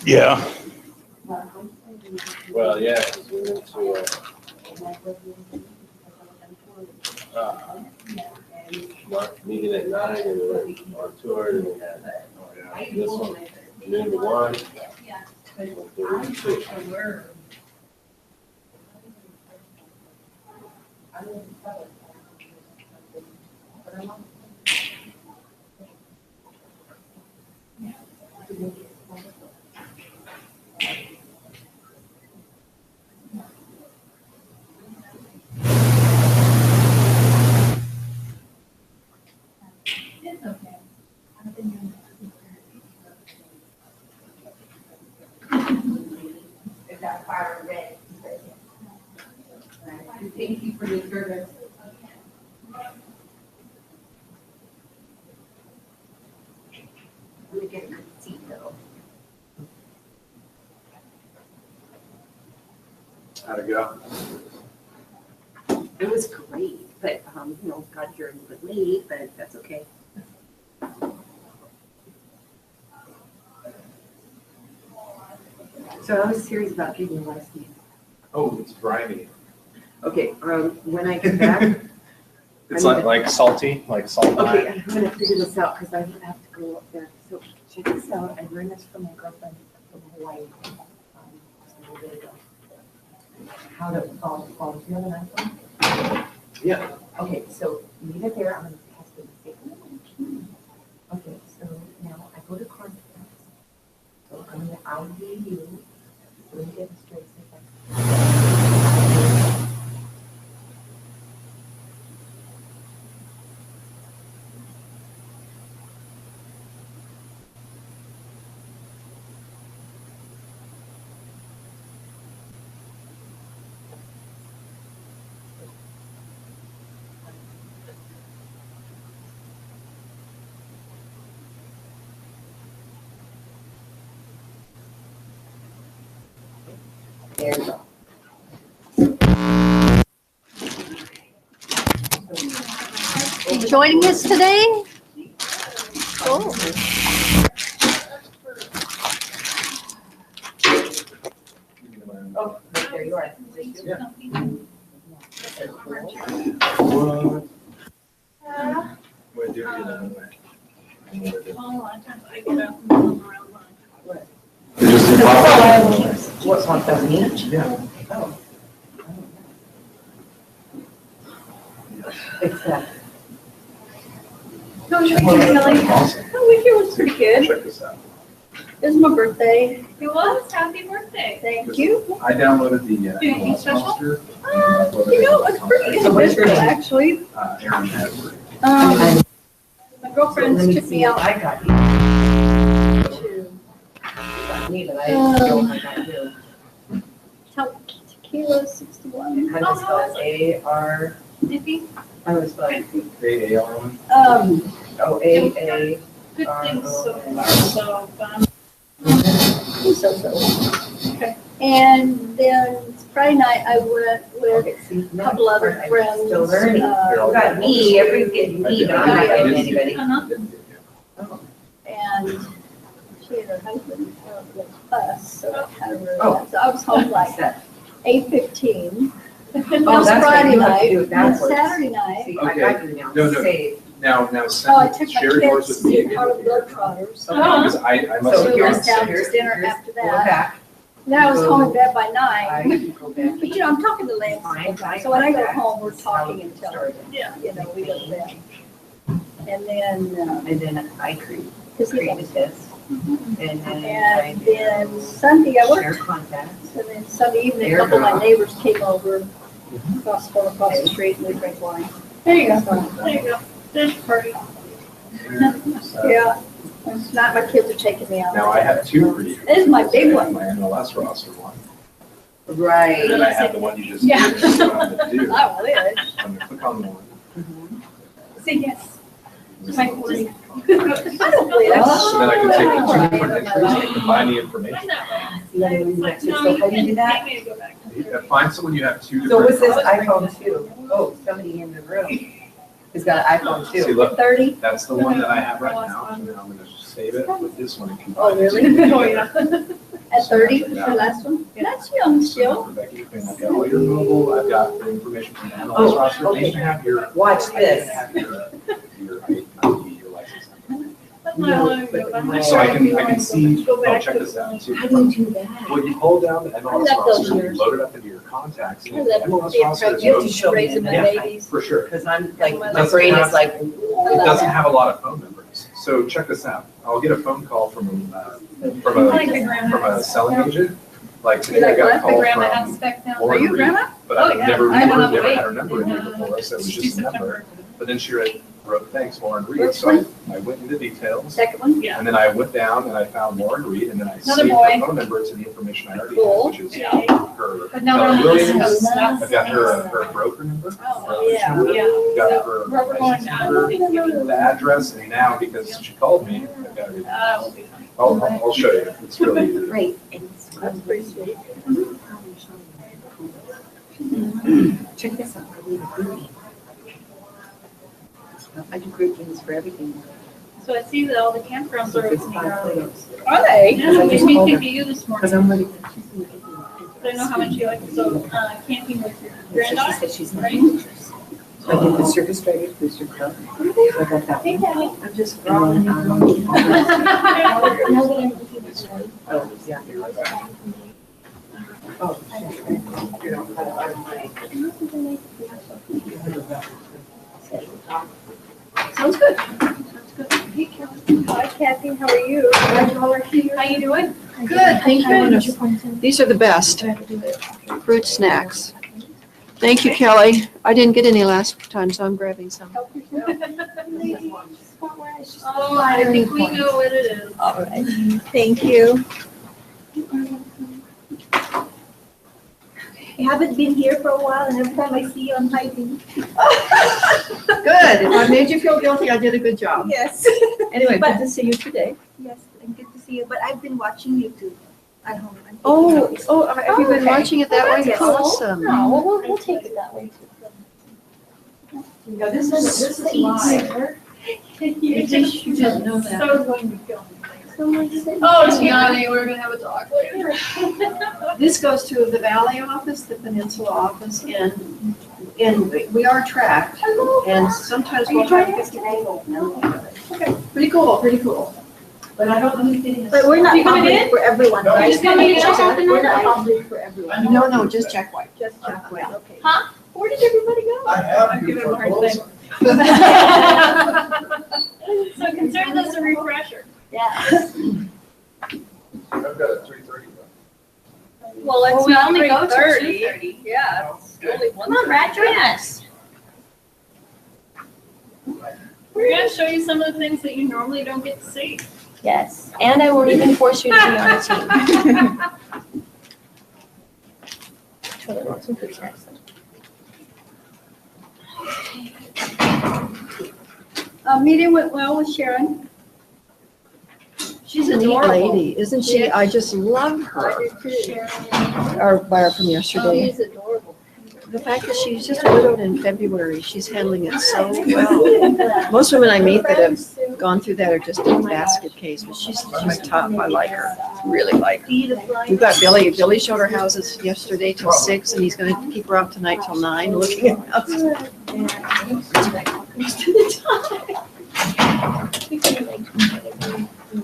Yeah. Well, yeah, 'cause we went to meeting at 9 and we went on tour and we had this one, noon to 1. It's okay. It's that fire red. Thank you for your service. I'm gonna get a good seat though. How'd it go? It was great, but, got here a little bit late, but that's okay. So I was serious about getting a license. Oh, it's briny. Okay, when I get back, It's like salty, like salt. okay, I'm gonna figure this out, because I have to go up there. So check this out, I learned this from my girlfriend from Hawaii, a little bit ago. How to volunteer on an iPhone. Yeah. Okay, so leave it there, I'm gonna test it and see. Okay, so now I go to contacts. So I'm gonna ID you, so we get it straight. There you go. You joining us today? Cool. Oh, right there you are. Yeah. What do you do that way? Oh, a lot of times I get up and move around mine. What's 1,000 each? Yeah. Oh. Except. How was your weekend, Kelly? Awesome. Oh, weekend was pretty good. Check this out. It was my birthday. It was, happy birthday. Thank you. I downloaded the Anything special? Monster. It's pretty individual, actually. Aaron Hadley. My girlfriends took me out I got you. to Me, but I don't I got you. Tequila 61. How does it spell A-R? Nippy, I was like, A-A-R-1. oh, A-A. good things so far, so fun. So. Okay. And then Friday night I went with Okay, see, a couple other friends. Still learning. uh, Got me, everybody's getting me, but I'm not getting anybody. And she and her husband with us, so it kind of really, Oh. so I was home like Set. 8:15. Oh, That was that's right, Friday you have to night, do it and backwards. Saturday night. See, I got you now, No. save. Now Oh, I send, took my share yours kids with me to again. Harlem Globetrotters. Because I must So have here's gone down sick. to dinner after Go that. back. Then I was home in bed by I 9. go back. But I'm talking to Lance. Fine. So when I go Back. home, we're That's how talking it until, started. Yeah. we go to bed. And then, And then I created because he this. And and then then Sunday I share worked. contacts. And then Sunday evening, a couple of my neighbors came over, across the street, and we drank wine. There you go, there you go, there's a party. Yeah, it's not, my kids are taking me out. Now I have two for you. This is my big one. My MLS roster one. Right. And then I have the one you just Yeah. did. So I'm gonna do. I wish. I'm gonna click on the one. Say yes. My 40. I don't wish. So then I can take the two Right. different pictures and combine the information. Isn't that See, then right? we It's like, next to- no, so you how do you do that? can't make me go back. Find someone you have two different. So what's this profiles. iPhone 2? Oh, somebody in the room has got an iPhone See, 2. look, 30. that's the one that I have right now. And then I'm gonna just save it, but this one. I can Oh, find it. really? Oh, yeah. At 30, the last one? That's young So, still. Rebecca, you can- I've got all your mobile, I've got the information from the analyst roster. okay. They can have your. Watch I this. can have your ID, your license number. That's not long ago, but I'm not So I sure can, if you I want can to see, go back check to- this out. See, How do you do that? well, you hold down the MLS I love those roster, you years. load it up into your contacts. and I the love MLS the roster is approach to show me. raising my Yeah. babies. For sure. Because I'm like, my Doesn't brain have- is like. It doesn't have a lot of phone numbers. So check this out. I'll get a phone call from I like the grandma. a selling agent. Like You today I like got a what? The call grandma has from spec down. Lauren Are you Reed, grandma? but Oh, I've yeah. never I have never another had her weight. number in here before, so it was She's just a number. September. But then she wrote, thanks, Lauren Reed. Which So I went into details. Second one? Yeah. And then I went down and I found Lauren Reed, and then I Another saved boy. her phone number to the information I already Cool. have, which is Yeah. her But now we're on the Williams. East Coast. I've got her broker number. Oh, yeah. yeah. Got her Where we're going license now. number, the address, and now because she called me, I've got everything. Will be fine. I'll show you. It's really easy. Great. And it's- That's pretty sweet. Check this out. I do a grouping. I do groupings for everything. So I see that all the campgrounds are opening early. Are they? Yeah, we just made told her. PPU this Because morning. I'm ready. I know how much you like to go camping with your So she granddaughter. said she's not. Right? So I did the Circus Drivers Booster Club. So I got that Hey, one. Daddy. I'm just wrong. Oh, yeah. Oh, Sounds good. Sounds good. Hey, Kelly. Hi Kathy, how are you? How you doing? Good, thank you. These are the best, fruit snacks. Thank you, Kelly. I didn't get any last time, so I'm grabbing some. Help yourself. Oh, I think we know what it is. All right, thank you. I haven't been here for a while and every time I see you, I'm hiding. Good. If I made you feel guilty, I did a good job. Yes. Anyway, good to see you today. Yes, and good to see you, but I've been watching YouTube at home. I'm taking Oh, notes. have you been Okay. watching it that way? That's cool. Awesome. No, we'll take it that way too. No, this is live. You just know that. So going to kill me. Someone said- Oh, Gianni, we're gonna have a talk later. This goes to the Valley office, the Peninsula office, and we are tracked. And sometimes Are you we'll try joining to us get today? Okay, pretty cool. But I don't know who's getting this. But we're not You coming public in? for everyone, No, right? he's coming in. We're not public for everyone. No, just Jack White. Just Jack White, okay. Huh? Where did everybody go? I have I'm you giving him a for hard close. time. So consider this a refresher. Yes. I've got a 3:30. Well, it's we not only go till 3:30. 2:30. Yeah. it's only one. Come on, Brad, join us. We're gonna show you some of the things that you normally don't get to see. Yes, and I won't even force you to be on a team. Totally want some fruit snacks. Meeting went well with Sharon. She's a neat Adorable. lady, isn't she? I just love her. I did too. Our buyer from Oh, yesterday. he's adorable. The fact that she's just widowed in February, she's handling it so well. Most women I meet that have gone through that are just a basket case, but she's tough. I like her, really like her. We've got Billy. Billy showed her houses yesterday till 6, and he's gonna keep her up tonight till 9, looking at houses.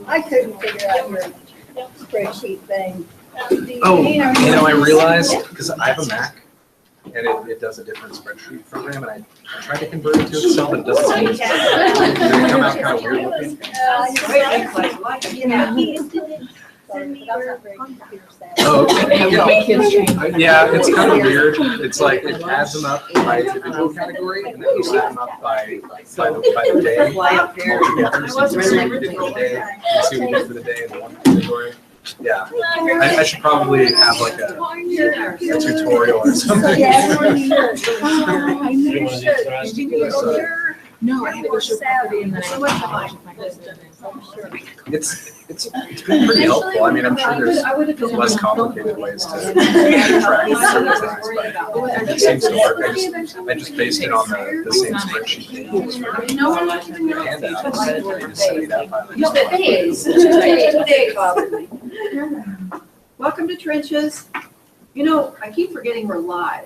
I couldn't figure out your spreadsheet thing. Oh, you know, I realized, because I have a Mac, and it does a different spreadsheet program, and I tried to convert it to Excel, but it doesn't seem to. Did it come out kind of weird looking? Yeah, he did send me your computer set. Oh, okay. My kids trained. Yeah, it's kind of weird. It's like it adds them up by individual category, and then you add them up by the day. Fly up there. Altogether, so you see what you did for the day, you see what you did for the day in one category. Yeah, I should probably have like a tutorial or something. Yes, you should. You should. You should. No, I had to go show property and then I went to my husband. It's been pretty helpful. I mean, I'm sure there's less complicated ways to track some of these things, but it seems to work. I just based it on the same spreadsheet they use for your handouts. I just study that by myself. Welcome to Trenches. You know, I keep forgetting we're live.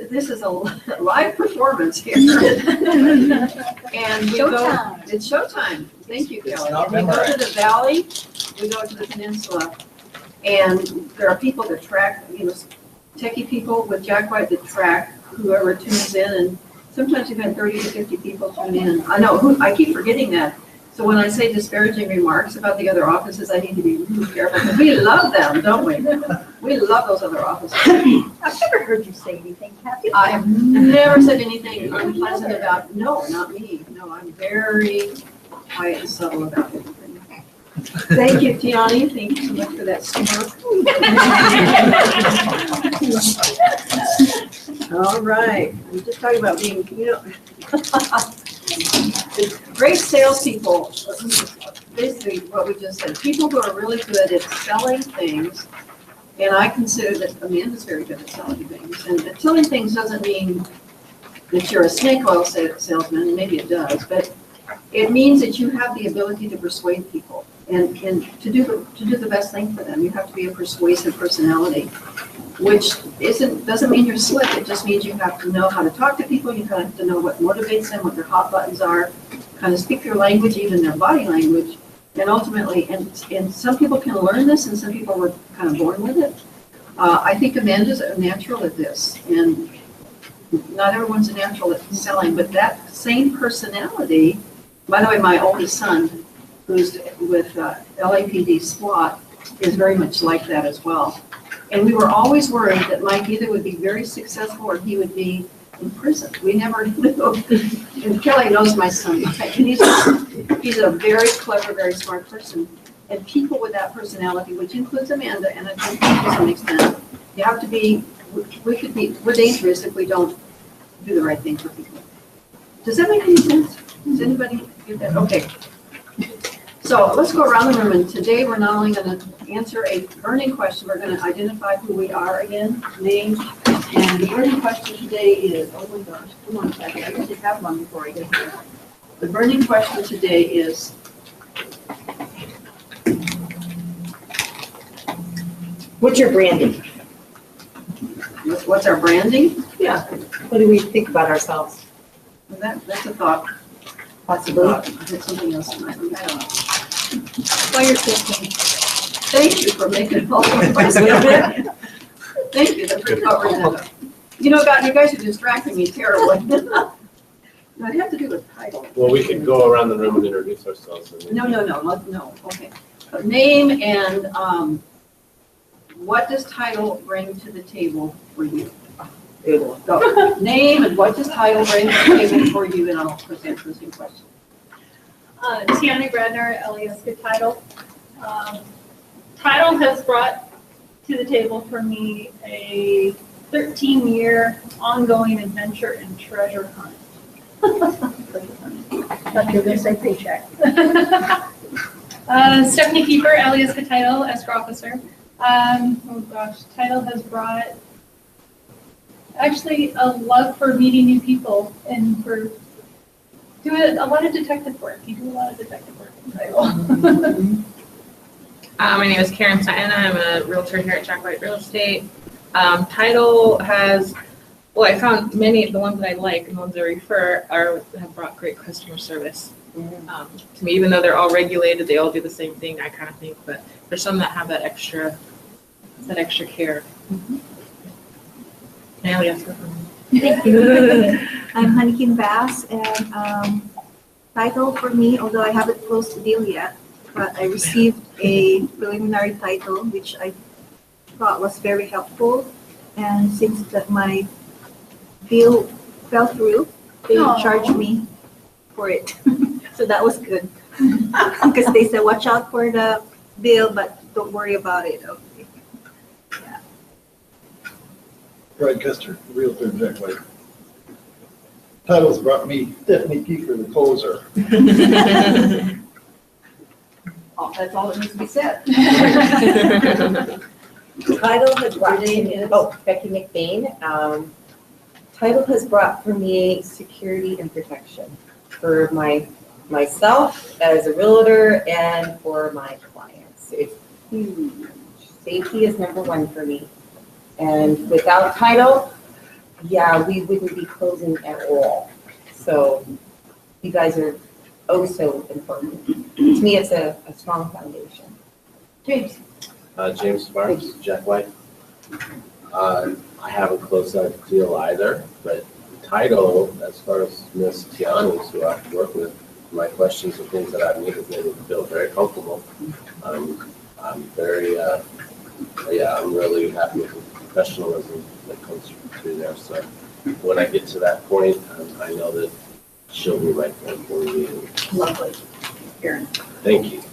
This is a live performance here. And we go, it's showtime. Thank you, Kelly. We go to the valley, we go to the peninsula, and there are people that track, techie people with Jack White that track whoever tunes in, and sometimes we've had 30 to 50 people tune in. I know, I keep forgetting that. So when I say disparaging remarks about the other offices, I need to be really careful, because we love them, don't we? We love those other offices. I've never heard you say anything, Kathy. I have never said anything unpleasant about, no, not me. No, I'm very quiet and subtle about everything. Thank you, Tiani. Thank you so much for that smirk. All right. I'm just talking about being, great salespeople. Basically, what we just said, people who are really good at selling things. And I consider that Amanda's very good at selling things. And selling things doesn't mean that you're a snake oil salesman, and maybe it does, but it means that you have the ability to persuade people and to do the best thing for them. You have to be a persuasive personality, which doesn't mean you're slick. It just means you have to know how to talk to people. You have to know what motivates them, what their hot buttons are, kind of speak their language, even their body language. And ultimately, and some people can learn this, and some people were kind of born with it. I think Amanda's a natural at this, and not everyone's a natural at selling, but that same personality, by the way, my oldest son, who's with LAPD SWAT, is very much like that as well. And we were always worried that Mike either would be very successful or he would be in prison. We never knew. And Kelly knows my son, Mike, and he's a very clever, very smart person. And people with that personality, which includes Amanda, and I think to some extent, you have to be, we're dangerous if we don't do the right thing for people. Does that make any sense? Does anybody get that? Okay. So let's go around the room, and today we're not only going to answer a burning question, we're going to identify who we are again, name, and the burning question today is, oh my gosh, come on, Kathy, I usually have one before I get here. The burning question today is, What's your branding? what's our branding? Yeah. What do we think about ourselves? Well, that's a thought. Possibly. I had something else in mind. I don't know. While you're thinking. Thank you for making it all. Thank you. That's for covering that up. You guys are distracting me terribly. I have to do with title. Well, we could go around the room and introduce ourselves. And No. Okay. Name and what does title bring to the table for you? Go. Name and what does title bring to the table for you, and I'll present this new question. Tiana Gradner, alias Good Title. Title has brought to the table for me a 13-year ongoing adventure and treasure hunt. Thought you were going to say paycheck. Stephanie Keeper, alias Good Title, escrow officer. Title has brought actually a love for meeting new people and for doing a lot of detective work. You do a lot of detective work in Title. My name is Karen Sutton. I'm a realtor here at Jack White Real Estate. Title has, well, I found many of the ones that I like and the ones I refer have brought great customer service to me. Even though they're all regulated, they all do the same thing, I kind of think, but there's some that have that extra care. Now, yes. Thank you. I'm Honeykin Bass, and title for me, although I haven't closed the deal yet, but I received a preliminary title, which I thought was very helpful. And since that my deal fell through, they charged me for it. So that was good. Because they said, watch out for the bill, but don't worry about it. Okay. Yeah. Brad Custer, Realtor Jack White. Titles brought me Stephanie Kiefer, the closer. Oh, that's all that needs to be said. Title has brought me, Becky McBain. Title has brought for me security and protection for myself as a realtor and for my clients. It's huge. Safety is number one for me. And without title, yeah, we wouldn't be closing at all. So you guys are oh so important. To me, it's a strong foundation. James. James Sparks, Jack White. I haven't closed that deal either, but title, as far as Miss Tiani's, who I work with, my questions and things that I've needed made me feel very comfortable. I'm very, I'm really happy with the professionalism that comes through there. So when I get to that point, I know that she'll be right there for me. Lovely. Aaron. Thank you.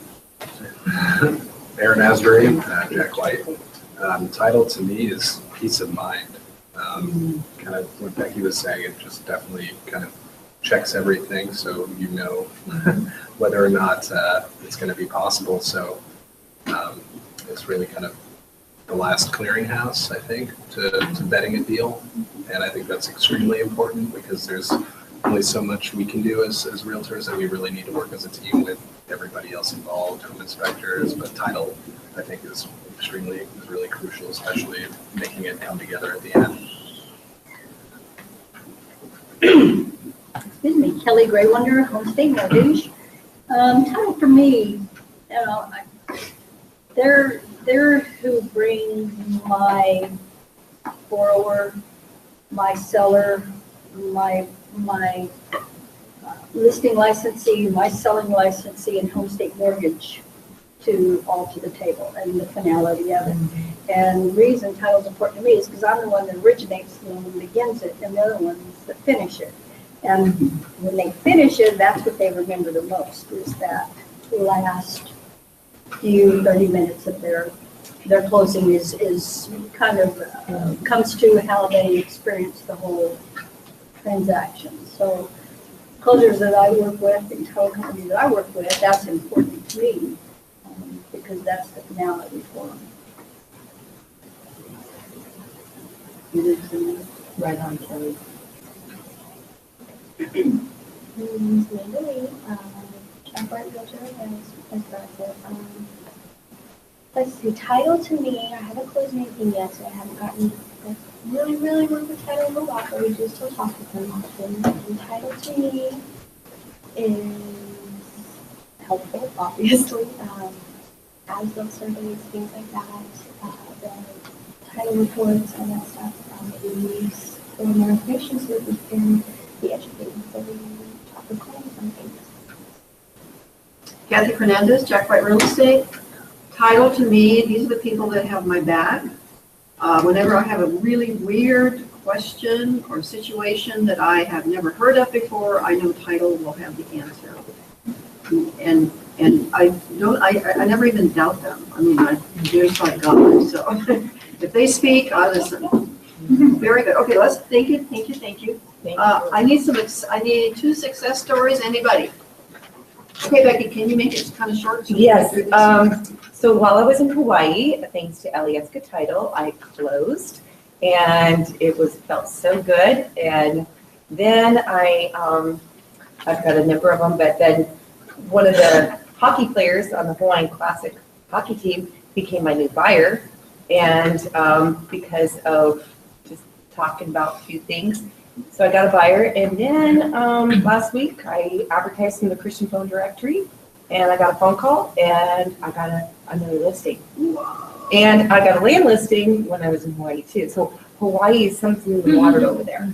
Aaron Asbury, Jack White. Title to me is peace of mind. Kind of what Becky was saying, it just definitely kind of checks everything so you know whether or not it's going to be possible. So it's really kind of the last clearinghouse, I think, to betting a deal. And I think that's extremely important because there's only so much we can do as realtors, and we really need to work as a team with everybody else involved, home inspectors, but title, I think, is really crucial, especially making it come together at the end. Excuse me, Kelly Gray Wonder, Homestay Mortgage. Title for me, they're who bring my borrower, my seller, my listing licensee, my selling licensee, and home state mortgage to the table, and the finality of it. And the reason title is important to me is because I'm the one that originates, the one that begins it, and they're the ones that finish it. And when they finish it, that's what they remember the most, is that last few 30 minutes of their closing is kind of comes to how they experience the whole transaction. So closers that I work with and title companies that I work with, that's important to me because that's the finality for them. Right on, Kelly. My name's Amanda Lee. I'm part realtor as Bradford. Let's see, title to me, I haven't closed anything yet, so I haven't gotten really work with title in a lot, but we do still talk with them often. And title to me is helpful, obviously. As those surveys, things like that, the title reports, all that stuff, we use for more information so that we can be educated. So we talk with clients on things. Kathy Fernandez, Jack White Real Estate. Title to me, these are the people that have my back. Whenever I have a really weird question or situation that I have never heard of before, I know title will have the answer. And I never even doubt them. I mean, I'm just like God. So if they speak, I listen. Very good. Okay, thank you. I need 2 success stories. Anybody? Okay, Becky, can you make it kind of short? Yes. So while I was in Hawaii, thanks to Alyeska Title, I closed, and it felt so good. And then I've got a number of them, but then one of the hockey players on the Hawaiian Classic hockey team became my new buyer, and because of just talking about a few things. So I got a buyer, and then last week I advertised in the Christian phone directory, and I got a phone call, and I got another listing. Wow. And I got a land listing when I was in Hawaii too. So Hawaii is something in the water over there.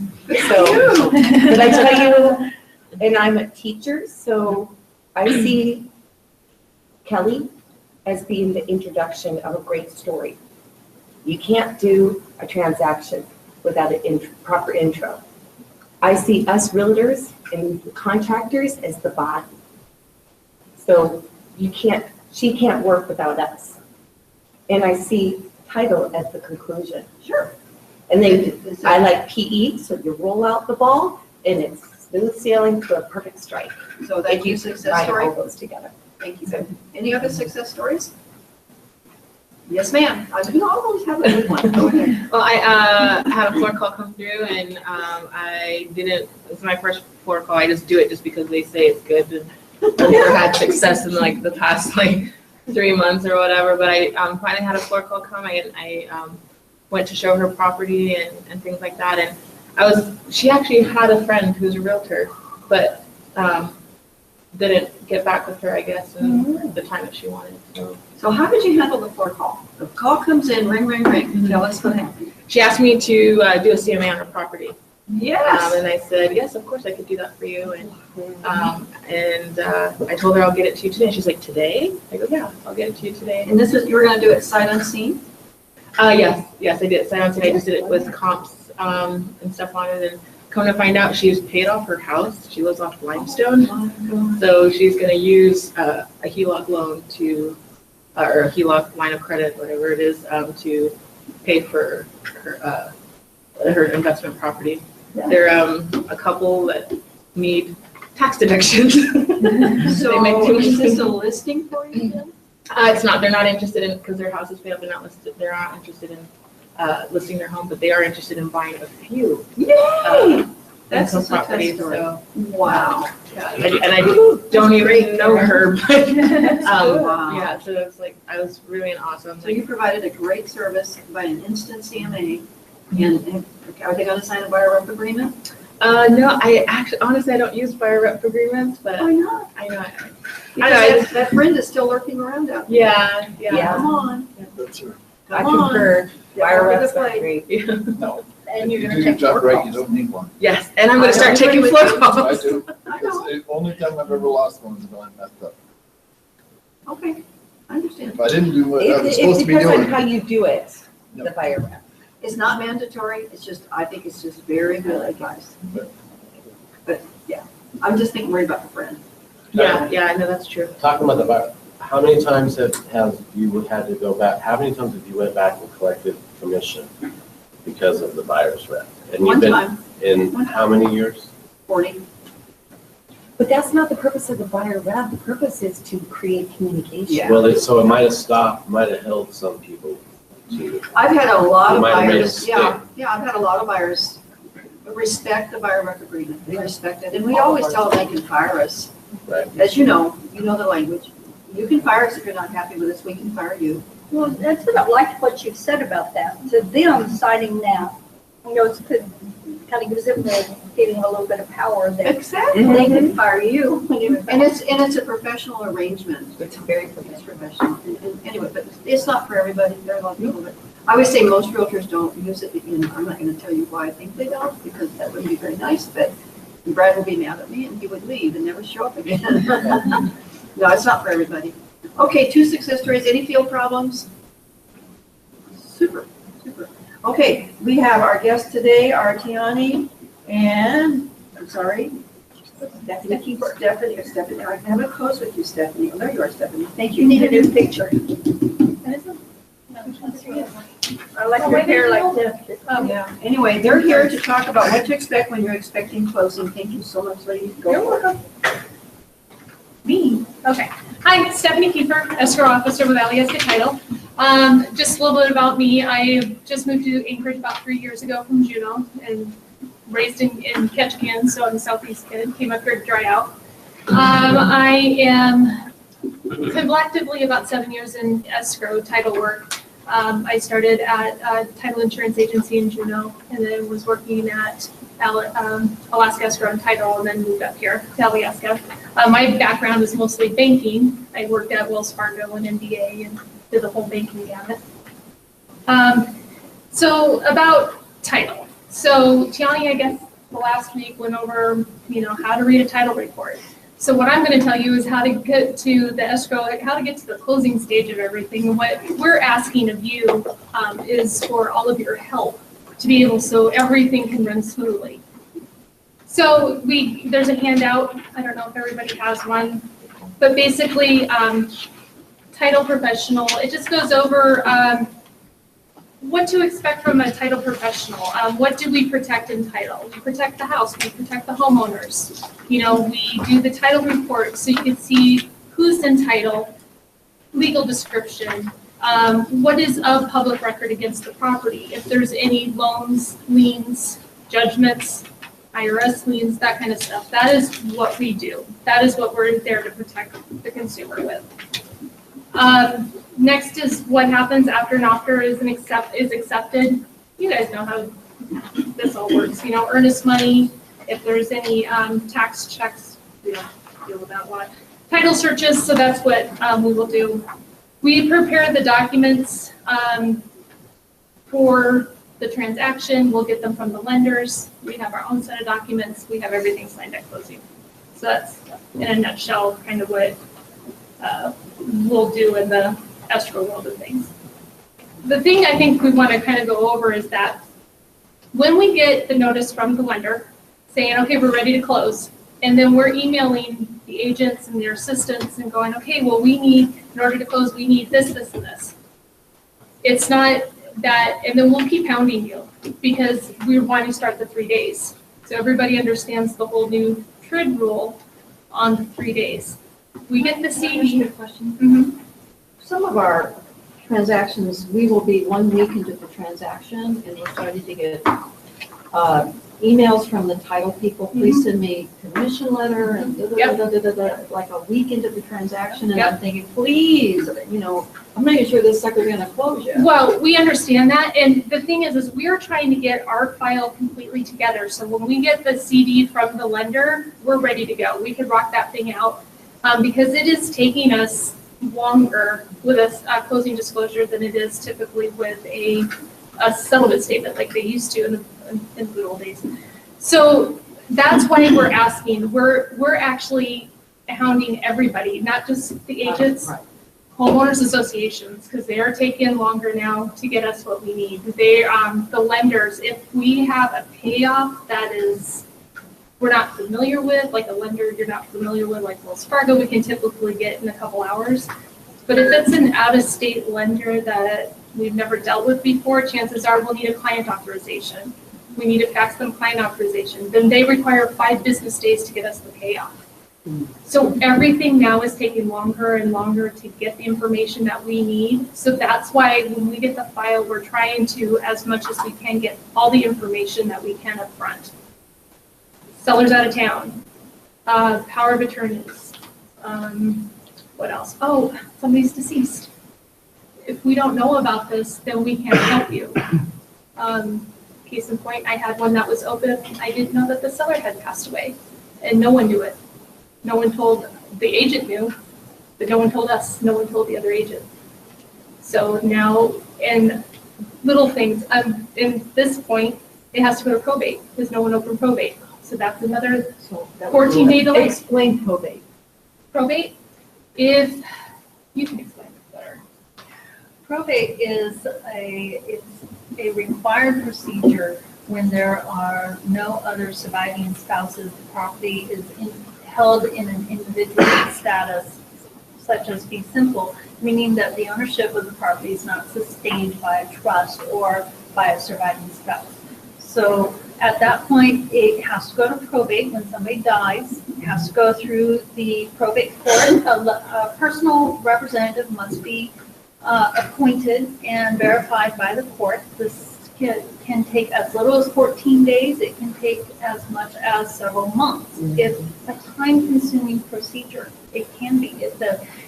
So, but I tell you, and I'm a teacher, so I see Kelly as being the introduction of a great story. You can't do a transaction without a proper intro. I see us realtors and contractors as the body. So she can't work without us. And I see title as the conclusion. Sure. And then I like PE, so you roll out the ball and it's smooth sailing to a perfect strike. So thank you, success Combine story. all those together. Thank you. Any other success stories? Yes, ma'am. You always have a good one. Go ahead. Well, I had a floor call come through, and I didn't. It's my first floor call. I just do it just because they say it's good. And I've never had success in like the past like 3 months or whatever. But I finally had a floor call come. I went to show her property and things like that. And she actually had a friend who's a realtor, but didn't get back with her, I guess, in the time that she wanted. So how did you handle the floor call? The call comes in, ring, ring, ring. Tell us what happened. She asked me to do a CMA on her property. Yes. And I said, yes, of course I could do that for you. And I told her I'll get it to you today. She's like, today? I go, yeah, I'll get it to you today. And this is, you were going to do it sight unseen? Yes, I did. Sight unseen. I just did it with comps and stuff on it. And come to find out, she's paid off her house. She lives off limestone. So she's going to use a HELOC loan to, or a HELOC line of credit, whatever it is, to pay for her investment property. They're a couple that need tax deductions. So is this a listing for you then? It's not. They're not interested in, because their house is paid up. They're not listed. They're not interested in listing their home, but they are interested in buying a few. Yay! That's a income properties. success story. So, Wow. and I don't even know her, but Wow. yeah. So it's like I was really awesome. So you provided a great service by an instant CMA, and are they going to sign a buyer rep agreement? No, I actually, honestly, I don't use buyer rep agreements, but Why not? I know. Because that friend is still lurking around out there. Yeah. Come on. That's right. I Come on. concur. Get Wire over the reps are plate. great. No. And you're If going you to do take your floor job right, you calls. don't need one. Yes, and I'm going to start I taking agree floor with you. I calls. do. I Because know. the only time I've ever lost one is when I messed up. Okay, I understand. If I didn't do what I was It supposed to be depends on doing. how you do it, the Yep. buyer rep. It's not mandatory, it's just, I think it's just very good advice. But, yeah, I'm just thinking worried about the friend. Yeah, I know that's true. Talking about the buyer, how many times have you had to go back, how many times have you went back and collected commission because of the buyer's rep? And One you've been time, in how many years? 40. But that's not the purpose of the buyer rep. The purpose is to create communication. Yeah. Well, so it might have stopped, might have held some people to. I've had a lot You of might have made a buyers, I've had a lot of buyers respect the buyer rep agreement. They respect it, and we always tell them they can fire us. Right. As you know the language. You can fire us if you're not happy with us, we can fire you. Well, that's what I liked what you said about that. To them, signing that, it's good, kind of gives them the feeling a little bit of power that Exactly. they can fire you. And it's a professional arrangement. It's very professional. And anyway, but it's not for everybody. There are a lot of people that, I would say most realtors don't use it. I'm not going to tell you why I think they don't, because that wouldn't be very nice, but Brad would be mad at me and he would leave and never show up again. No, it's not for everybody. Okay, 2 success stories. Any field problems? Super. Okay, we have our guests today are Tiani and, I'm sorry, Stephanie. Stephanie. I have a close with you, Stephanie. Oh, there you are, Stephanie. Thank you. You need a new picture. I like your hair like this. Yeah, anyway, they're here to talk about what to expect when you're expecting closing. Thank you so much, ladies. Go for it. Me? Okay. Hi, Stephanie Kiefer, escrow officer with Alyeska Title. Just a little bit about me. I just moved to Anchorage about 3 years ago from Juneau and raised in Ketchikan, so I'm a southeast kid. Came up here to dry out. I am collectively about 7 years in escrow title work. I started at a title insurance agency in Juneau and then was working at Alaska Escrow and Title, and then moved up here to Alyeska. My background is mostly banking. I worked at Wells Fargo and MBA and did the whole banking gamut. So about title. So Tiani, I guess the last week went over, how to read a title report. So what I'm going to tell you is how to get to the escrow, how to get to the closing stage of everything. And what we're asking of you is for all of your help to be able so everything can run smoothly. So there's a handout. I don't know if everybody has one, but basically title professional, it just goes over what to expect from a title professional. What do we protect in title? We protect the house, we protect the homeowners. You know, we do the title report so you can see who's in title, legal description, what is of public record against the property, if there's any loans, liens, judgments, IRS liens, that kind of stuff. That is what we do. That is what we're there to protect the consumer with. Next is what happens after an offer is accepted. You guys know how this all works. You know, earnest money. If there's any tax checks, we don't deal with that a lot. Title searches. So that's what we will do. We prepare the documents for the transaction. We'll get them from the lenders. We have our own set of documents. We have everything signed at closing. So that's in a nutshell kind of what we'll do in the escrow world of things. The thing I think we want to kind of go over is that when we get the notice from the lender saying, okay, we're ready to close, and then we're emailing the agents and their assistants and going, okay, well, we need, in order to close, we need this, this, and this. It's not that, and then we'll keep hounding you because we want to start the 3 days. So everybody understands the whole new TRID rule on the 3 days. We get the CD. Question. Mm-hmm. Some of our transactions, we will be 1 week into the transaction and we're starting to get emails from the title people, please send me permission letter and like a week into the transaction. And I'm thinking, please, you know, I'm not even sure this sucker's gonna close yet. Well, we understand that. And the thing is we're trying to get our file completely together. So when we get the CD from the lender, we're ready to go. We could rock that thing out because it is taking us longer with a closing disclosure than it is typically with a settlement statement like they used to in the good old days. So that's why we're asking. We're actually hounding everybody, not just the agents, homeowners associations, because they are taking longer now to get us what we need. They, the lenders, if we have a payoff that is we're not familiar with, like a lender you're not familiar with, like Wells Fargo, we can typically get in a couple hours. But if it's an out-of-state lender that we've never dealt with before, chances are we'll need a client authorization. We need to fax them client authorization. Then they require 5 business days to get us the payoff. So everything now is taking longer and longer to get the information that we need. So that's why when we get the file, we're trying to, as much as we can, get all the information that we can up front. Sellers out of town, power of attorneys, what else? Oh, somebody's deceased. If we don't know about this, then we can't help you. Case in point, I had one that was open. I didn't know that the seller had passed away, and no one knew it. No one told, the agent knew, but no one told us. No one told the other agent. So now, in little things, in this point, it has to go to probate because no one opened probate. So that's another 14-day delay. Explain probate. Probate, if you can explain it better. Probate is it's a required procedure when there are no other surviving spouses. The property is held in an individual status, such as fee simple, meaning that the ownership of the property is not sustained by a trust or by a surviving spouse. So at that point, it has to go to probate when somebody dies. It has to go through the probate court. A personal representative must be appointed and verified by the court. This can take as little as 14 days. It can take as much as several months. It's a time-consuming procedure. It can be.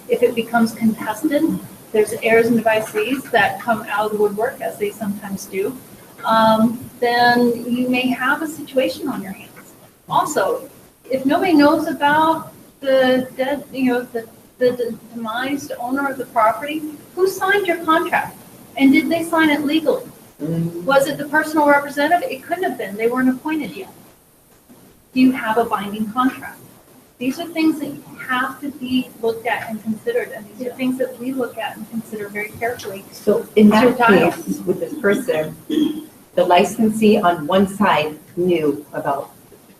If it becomes contested, there's heirs and devisees that come out of the woodwork, as they sometimes do. Then you may have a situation on your hands. Also, if nobody knows about the dead, the demised owner of the property, who signed your contract? And did they sign it legally? Was it the personal representative? It couldn't have been. They weren't appointed yet. Do you have a binding contract? These are things that have to be looked at and considered, and these are things that we look at and consider very carefully. So in that case, with this person, the licensee on one side knew about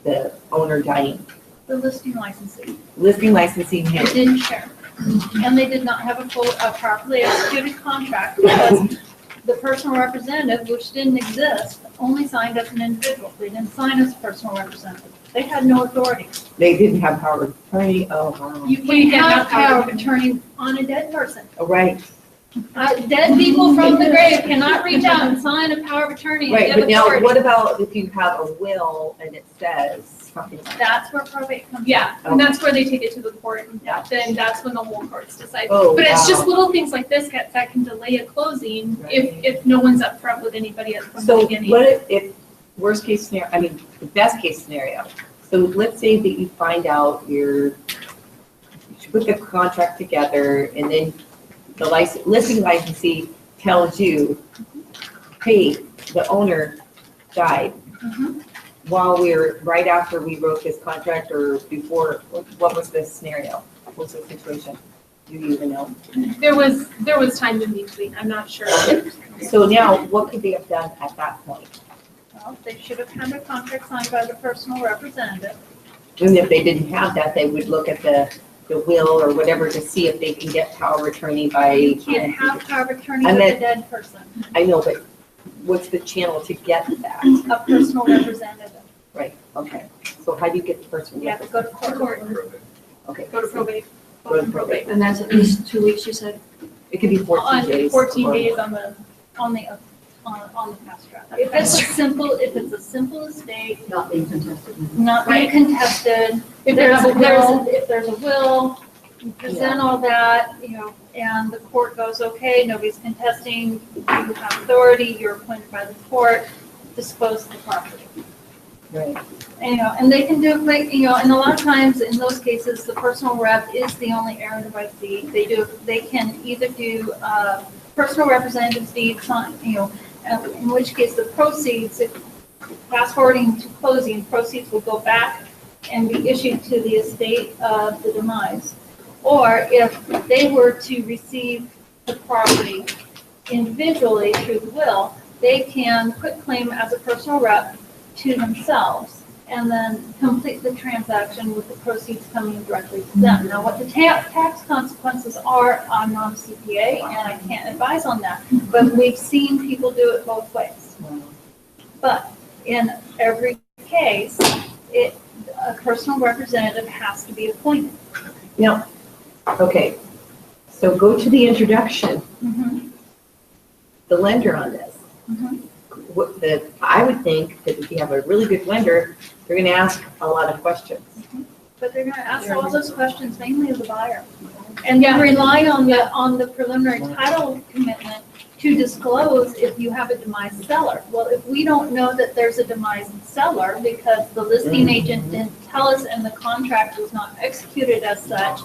the owner dying. The listing licensee. Listing licensee They knew. didn't share. And they did not have a properly executed contract because the personal representative, which didn't exist, only signed as an individual. They didn't sign as a personal representative. They had no authority. They didn't have power of attorney, oh, wow. You can't have power of attorney on a dead person. Oh, right, Dead people from the grave cannot reach out and sign a power of attorney and right, give but now authority. what about if you have a will and it says something like that? That's where probate comes in. Yeah, and that's where they take it to the court, and then that's when the whole courts decide. Oh, But it's just wow. little things like this that can delay a closing Right. if no one's upfront with anybody from the So beginning. what if, worst case scenario, I mean, the best case scenario, so let's say that you find out you put the contract together and then the listing licensee tells you, hey, the owner died Mhm. while right after we wrote this contract or before, what was the scenario? What was the situation? Do you even know? There was time in between, I'm not sure. So now, what could they have done at that point? Well, they should have had a contract signed by the personal representative. And if they didn't have that, they would look at the will or whatever to see if they can get power of attorney by. You can't have power of attorney And with a then- dead person, I know, but what's the channel to get that? a personal representative. Right, okay. So how do you get the person? You have to go to court. Okay. Go to probate. Go to probate. And that's at least 2 weeks, you said? It could be 14 On days. 14 or- days on the fast track. If it's a simple estate, Not being contested. not being contested, If there's a will, if there's a will, you present all that, and the court goes, okay, nobody's contesting, you have authority, you're appointed by the court, dispose of the property. Right. And they can do it quick, and a lot of times in those cases, the personal rep is the only errand of ID. They can either do personal representative's deed, in which case the proceeds, if fast forwarding to closing, proceeds will go back and be issued to the estate of the demise. Or if they were to receive the property individually through the will, they can quit claim as a personal rep to themselves and then complete the transaction with the proceeds coming directly to them. Now, what the tax consequences are, I'm not a CPA and I can't advise on that, but we've seen people do it both ways. But in every case, a personal representative has to be appointed. Now, okay, so go to the introduction, the lender on this. I would think that if you have a really good lender, they're gonna ask a lot of questions. But they're gonna ask all those questions mainly of the buyer. And then rely on the preliminary title commitment to disclose if you have a demised seller. Well, if we don't know that there's a demised seller because the listing agent didn't tell us and the contract was not executed as such,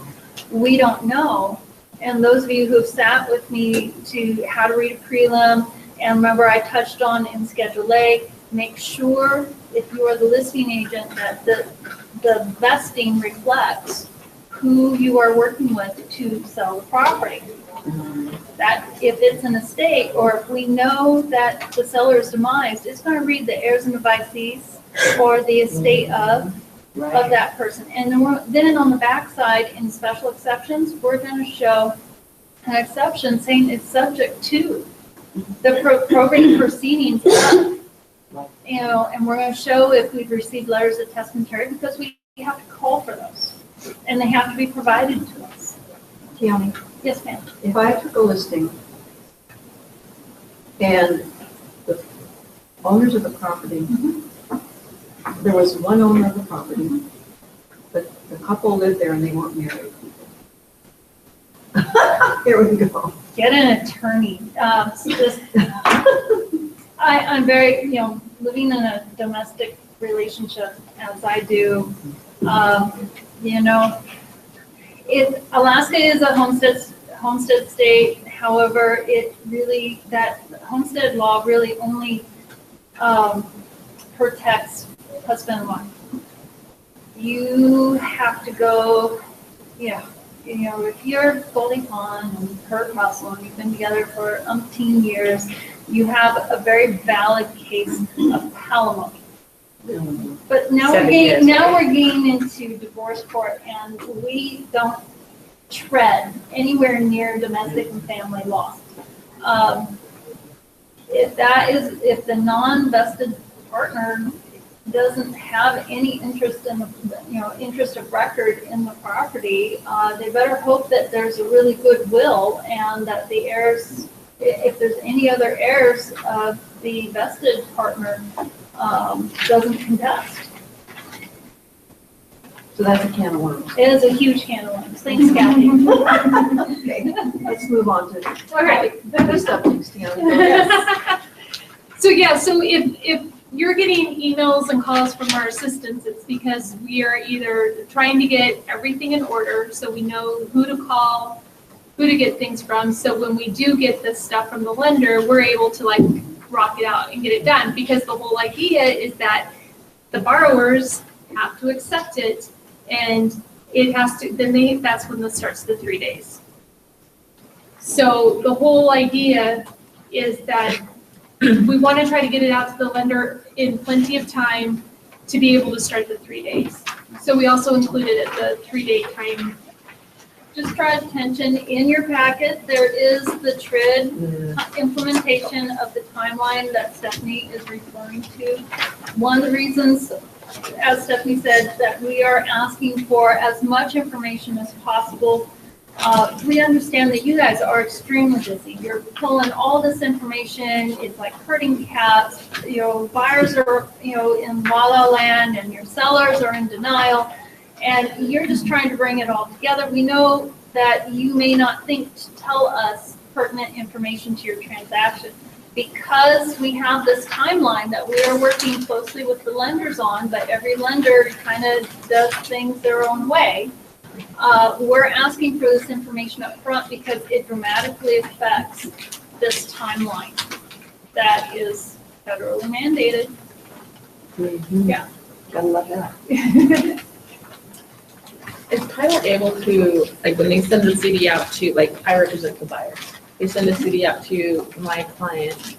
we don't know. And those of you who have sat with me to how to read a prelim, and remember I touched on in Schedule A, make sure if you are the listing agent that the vesting reflects who you are working with to sell the property. That if it's an estate or if we know that the seller is demised, it's going to read the heirs and devisees or the estate of that person. And then on the backside in special exceptions, we're going to show an exception saying it's subject to the probate proceedings, and we're going to show if we've received letters of testamentary because we have to call for those, and they have to be provided to us. Tiani, Yes, ma'am. if I took a listing and the owners of the property, there was one owner of the property, but the couple lived there and they weren't married. Here we go. Get an attorney. I'm very, living in a domestic relationship as I do, Alaska is a homestead state. However, that homestead law really only protects husband and wife. You have to go, if you're Goldie Hawn and Kurt Russell and you've been together for umpteen years, you have a very valid case of palimony. But now we're getting into divorce court, and we don't tread anywhere near domestic and family law. if the non-vested partner doesn't have any interest in the, interest of record in the property, they better hope that there's a really good will and that the heirs, if there's any other heirs of the vested partner, doesn't contest. So that's a can of worms. It is a huge can of worms. Thanks, Kathy. Okay, let's move on to All right. other subjects, Tiana. So yeah, so if you're getting emails and calls from our assistants, it's because we are either trying to get everything in order, so we know who to call, who to get things from. So when we do get this stuff from the lender, we're able to like rock it out and get it done, because the whole idea is that the borrowers have to accept it, and it has to, then that's when this starts the 3 days. So the whole idea is that we want to try to get it out to the lender in plenty of time to be able to start the 3 days. So we also included at the 3-day time. Just draw attention, in your packet, there is the TRID implementation of the timeline that Stephanie is referring to. One of the reasons, as Stephanie said, that we are asking for as much information as possible. We understand that you guys are extremely busy. You're pulling all this information. It's like herding cats. Buyers are, in la la land, and your sellers are in denial. And you're just trying to bring it all together. We know that you may not think to tell us pertinent information to your transaction. Because we have this timeline that we are working closely with the lenders on, but every lender kind of does things their own way. We're asking for this information up front because it dramatically affects this timeline that is federally mandated. Yeah. Gotta love that. Is title able to, like, when they send the CD out to, like, I represent the buyer, they send a CD out to my client,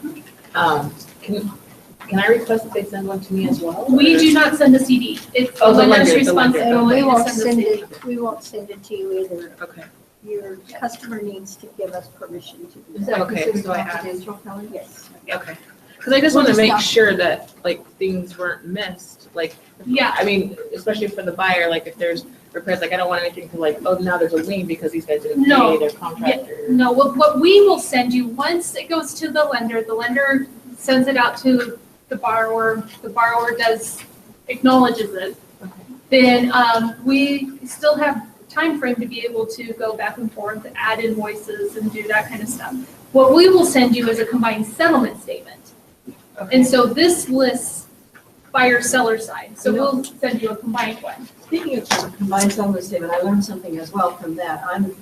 can I request that they send one to me as well? We do not send a CD. It's the lender's responsibility We to won't send the CD. we won't send it to you either. Okay. Your customer needs to give us permission to do Is that. that Okay, considered so I asked. confidential, Kelly? Yes. Okay. Because I just want to make sure that, like, things weren't missed, like, Yeah. I mean, especially for the buyer, like, if there's repairs, like, I don't want anything to, like, oh, now there's a lien because these guys didn't No. pay their contractor. No, what we will send you, once it goes to the lender sends it out to the borrower acknowledges it. Okay. Then we still have time frame to be able to go back and forth, add invoices and do that kind of stuff. What we will send you is a combined settlement statement. Okay. And so this lists buyer-seller side. So we'll send you a combined one. Speaking of combined settlement statement, I learned something as well from that. I'm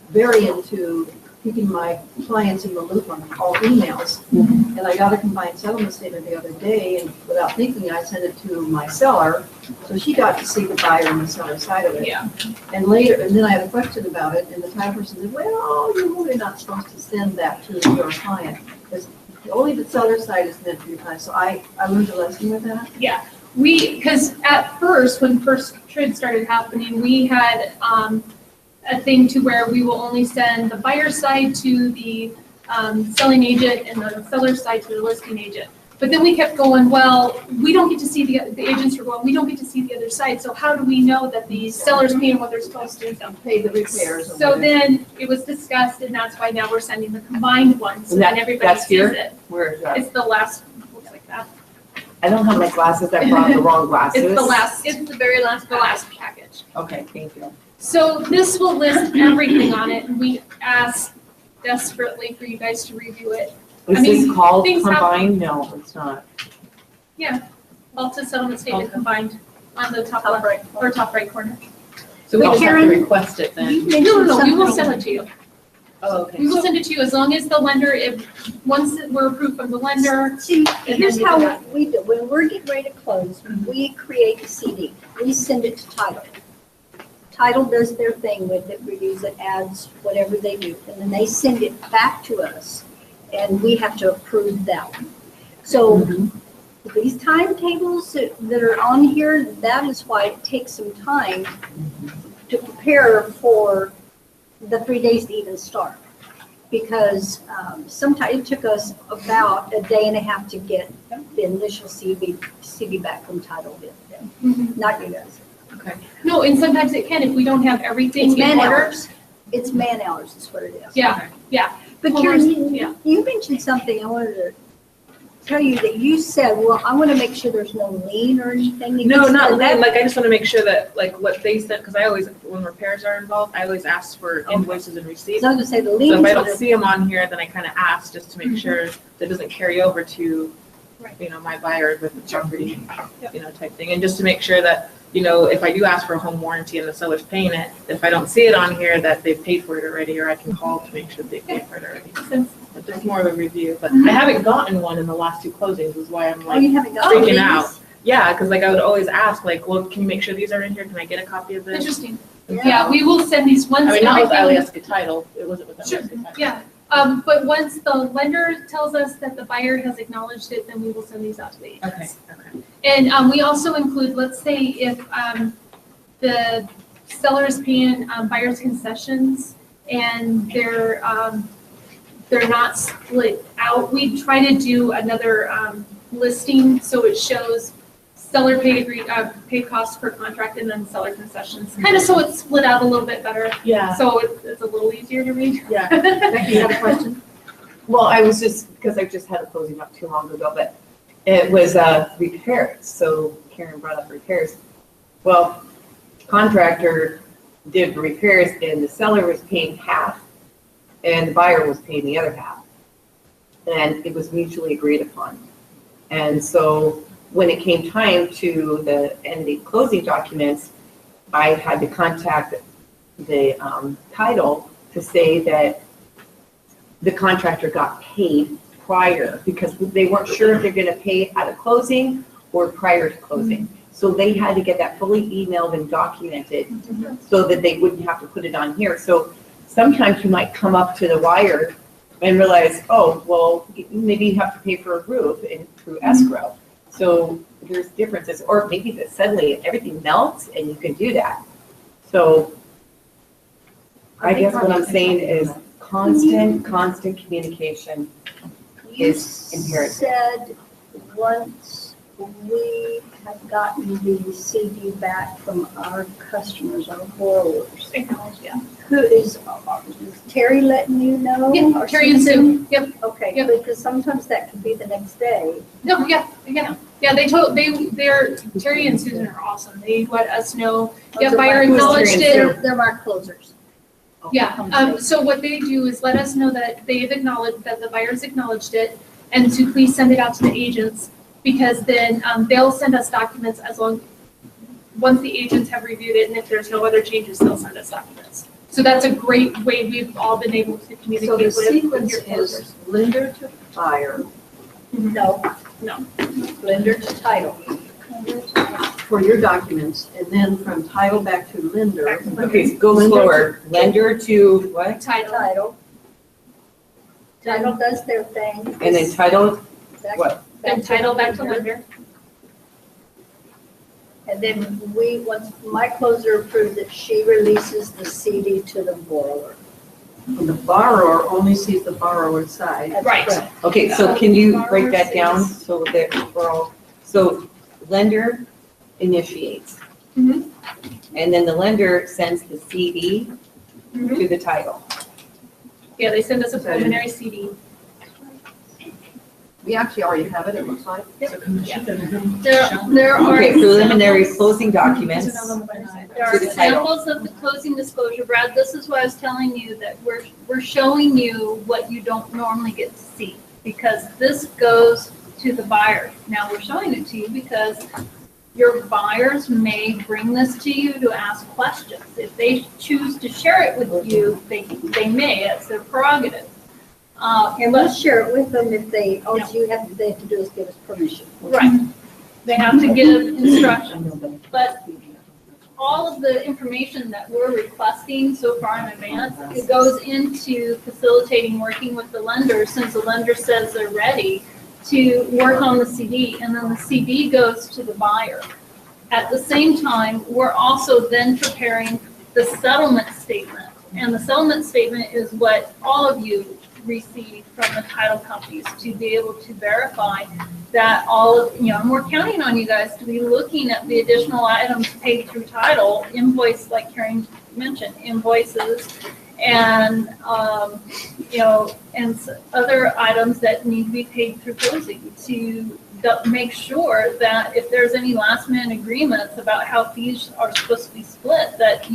very into keeping my clients in the loop on all emails. And I got a combined settlement statement the other day, and without thinking, I sent it to my seller. So she got to see the buyer and the seller side of it. Yeah. And then I had a question about it, and the title person said, well, you're really not supposed to send that to your client, because only the seller side is meant for your client. So I learned a lesson with that. Yeah, because at first, when first TRID started happening, we had a thing to where we will only send the buyer side to the selling agent and the seller side to the listing agent. But then we kept going, well, we don't get to see the agents were going, we don't get to see the other side. So how do we know that the seller's paying what they're supposed to? Pay the repairs. or So whatever. then it was discussed, and that's why now we're sending the combined one, so then everybody That's sees here? it. Where is that? It's the last, looks like that. I don't have my glasses, I brought the wrong glasses. It's the very last, the last package. Okay, thank you. So this will list everything on it, and we ask desperately for you guys to review it. Is I mean, this called things happen. combined? No, it's not. Yeah, Alta settlement statement combined on the top left, or top right corner. So we But just have to Karen- request it then? No, we will send it to you. Oh, okay. We will send it to you as long as the lender, once we're approved from the lender. See, And here's then how you do we do, when we're getting ready to close, we create a CD, we send it to title. Title does their thing with it, reviews it, adds whatever they do, and then they send it back to us, and we have to approve that one. So these timetables that are on here, that is why it takes some time to prepare for the 3 days to even start. because sometimes it took us about a day and a half to get the initial CV back from title. Not you guys. Okay. No, and sometimes it can if we don't have everything It's in man order. hours. It's man hours is what it is. Yeah, yeah. But Well, Karen, yeah. you mentioned something I wanted to tell you that you said, well, I want to make sure there's no lien or anything. No, against not the- that, like, I just want to make sure that, like, what they sent, because I always, when repairs are involved, I always ask for invoices and receipts. So I was gonna say the So liens. if I are don't see them on here, then I kind of ask just to make sure that doesn't carry over to, you know, my buyer with the property, you know, type thing. And just to make sure that, you know, if I do ask for a home warranty and the seller's paying it, if I don't see it on here, that they've paid for it already, or I can call to make sure they paid for it already. But just more of a review, but I haven't gotten one in the last two closings, is why I'm Oh, like you haven't got freaking these? out. Yeah, because like I would always ask, like, well, can you make sure these are in here? Can I get a copy of this? Interesting. Yeah, we will send these once I mean, not with everything. Aliaska title, it wasn't with Sure, Aliaska title. yeah. But once the lender tells us that the buyer has acknowledged it, then we will send these out to the agents. Okay. And we also include, let's say if the seller is paying buyer's concessions and they're not split out, we try to do another listing so it shows seller paid costs per contract and then seller concessions. Kind of so it's split out a little bit better, Yeah, so it's a little easier to read. yeah. Becky, you have a question? Well, I was just, because I just had a closing not too long ago, but it was repairs. So Karen brought up repairs. Well, contractor did repairs and the seller was paying half and the buyer was paying the other half. And it was mutually agreed upon. And so when it came time to the end of the closing documents, I had to contact the title to say that the contractor got paid prior, because they weren't sure if they're gonna pay at a closing or prior to closing. So they had to get that fully emailed and documented so that they wouldn't have to put it on here. So sometimes you might come up to the wire and realize, oh, well, maybe you have to pay for a roof through escrow. So there's differences, or maybe that suddenly everything melts and you can do that. So I guess what I'm saying is constant communication is imperative. You said once we have gotten the CD back from our customers, our borrowers, Yeah. who is Terry letting you know? Yeah, or Terry and something? Sue, yep. Okay, Yep. because sometimes that could be the next day. No, yeah. They're, Terry and Susan are awesome. They let us know, yeah, Those are buyer my- acknowledged it. They're our closers. Yeah, so what they do is let us know that they've acknowledged, that the buyer's acknowledged it, and to please send it out to the agents, because then they'll send us documents once the agents have reviewed it, and if there's no other changes, they'll send us documents. So that's a great way we've all been able to communicate So the with sequence your is closers. lender to buyer No. No. Lender to title. for your documents, and then from title back to lender. Okay, so go slower. Lender to what? Title. Title does their thing. And then title, Back- what? Then title back to lender. And then once my closer approves it, she releases the CD to the borrower. And the borrower only sees the borrower's side. That's Right. correct. Okay, so can you break that down so that we're all, so lender initiates. Mhm. And then the lender sends the CD Mhm. to the title. Yeah, they send us a preliminary CD. We actually already have it, it looks like. There are. Okay, preliminary closing documents. There are To the title. examples of the closing disclosure, Brad. This is why I was telling you that we're showing you what you don't normally get to see, because this goes to the buyer. Now, we're showing it to you because your buyers may bring this to you to ask questions. If they choose to share it with you, they may, it's their prerogative. And we'll share it with them if they have to do is give us permission. Right. They have to give instructions, but all of the information that we're requesting so far in advance, it goes into facilitating working with the lender, since the lender says they're ready to work on the CD, and then the CD goes to the buyer. At the same time, we're also then preparing the settlement statement And the settlement statement is what all of you receive from the title companies to be able to verify that all of, and we're counting on you guys to be looking at the additional items paid through title, invoice, like Karen mentioned, invoices, and, and other items that need to be paid through closing to make sure that if there's any last minute agreements about how fees are supposed to be split, that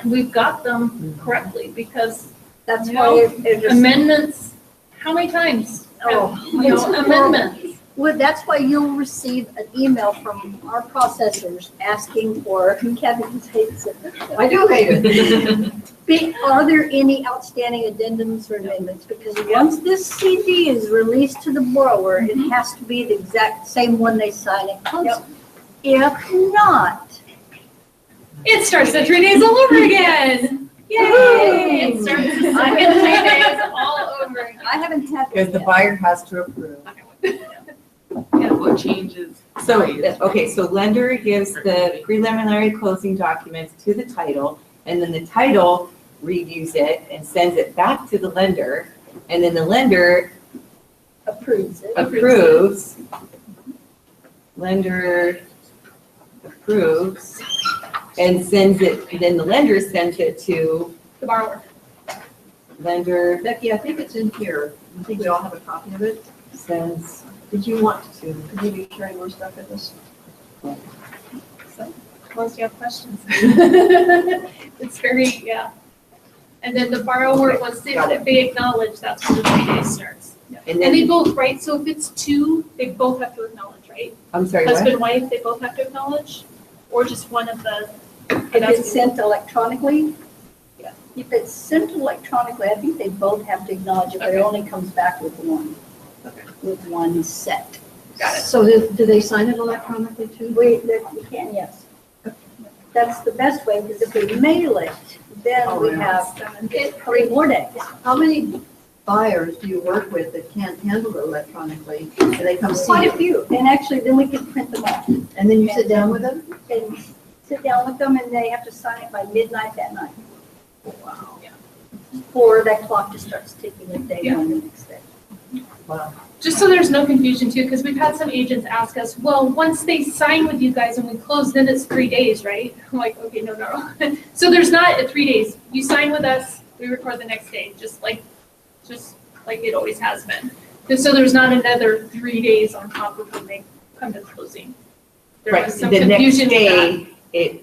we've got them correctly, because That's why it just. amendments, how many times? Amendments. Well, that's why you'll receive an email from our processors asking for, Kathy hates it. I do hate it. Are there any outstanding addendums or amendments? Because once this CD is released to the borrower, it has to be the exact same one they sign it. Yep. If not, It starts the 3 days all over again. Yay! It starts the second 3 days all over again. I haven't had. Because the buyer has to approve. And what changes? So, okay, so lender gives the preliminary closing documents to the title, and then the title reviews it and sends it back to the lender, and then the lender Approves it. approves. Lender approves and sends it, then the lender sends it to The borrower. lender Becky, I think it's in here. I think we all have a copy of it. sends Did you want to, could you be sharing more stuff with us? So, unless you have questions. It's very, yeah. And then the borrower, once they acknowledge, that's when the 3 days starts. and And they then, both, right, so if it's two, they both have to acknowledge, right? I'm sorry, what? Husband, wife, they both have to acknowledge? Or just one of the? If it's sent electronically, yeah. If it's sent electronically, I think they both have to acknowledge it, but it Okay. only comes back with one. Okay. With one set. Got it. So do they sign it electronically too? We can, yes. That's the best way, because if we mail it, then Oh, we yeah. have 3 more days. How many buyers do you work with that can't handle it electronically? Do they come see Quite a you? few, and actually then we can print them off And then you sit down with them? and sit down with them, and they have to sign it by midnight that night. Wow. For that clock just starts ticking the day on the next day. Wow. Just so there's no confusion too, because we've had some agents ask us, well, once they sign with you guys and we close, then it's 3 days, right? I'm like, okay, no. So there's not a 3 days. You sign with us, we record the next day, just like it always has been. And so there's not another 3 days on top of when they come to closing. There Right, was some the next confusion with that. day,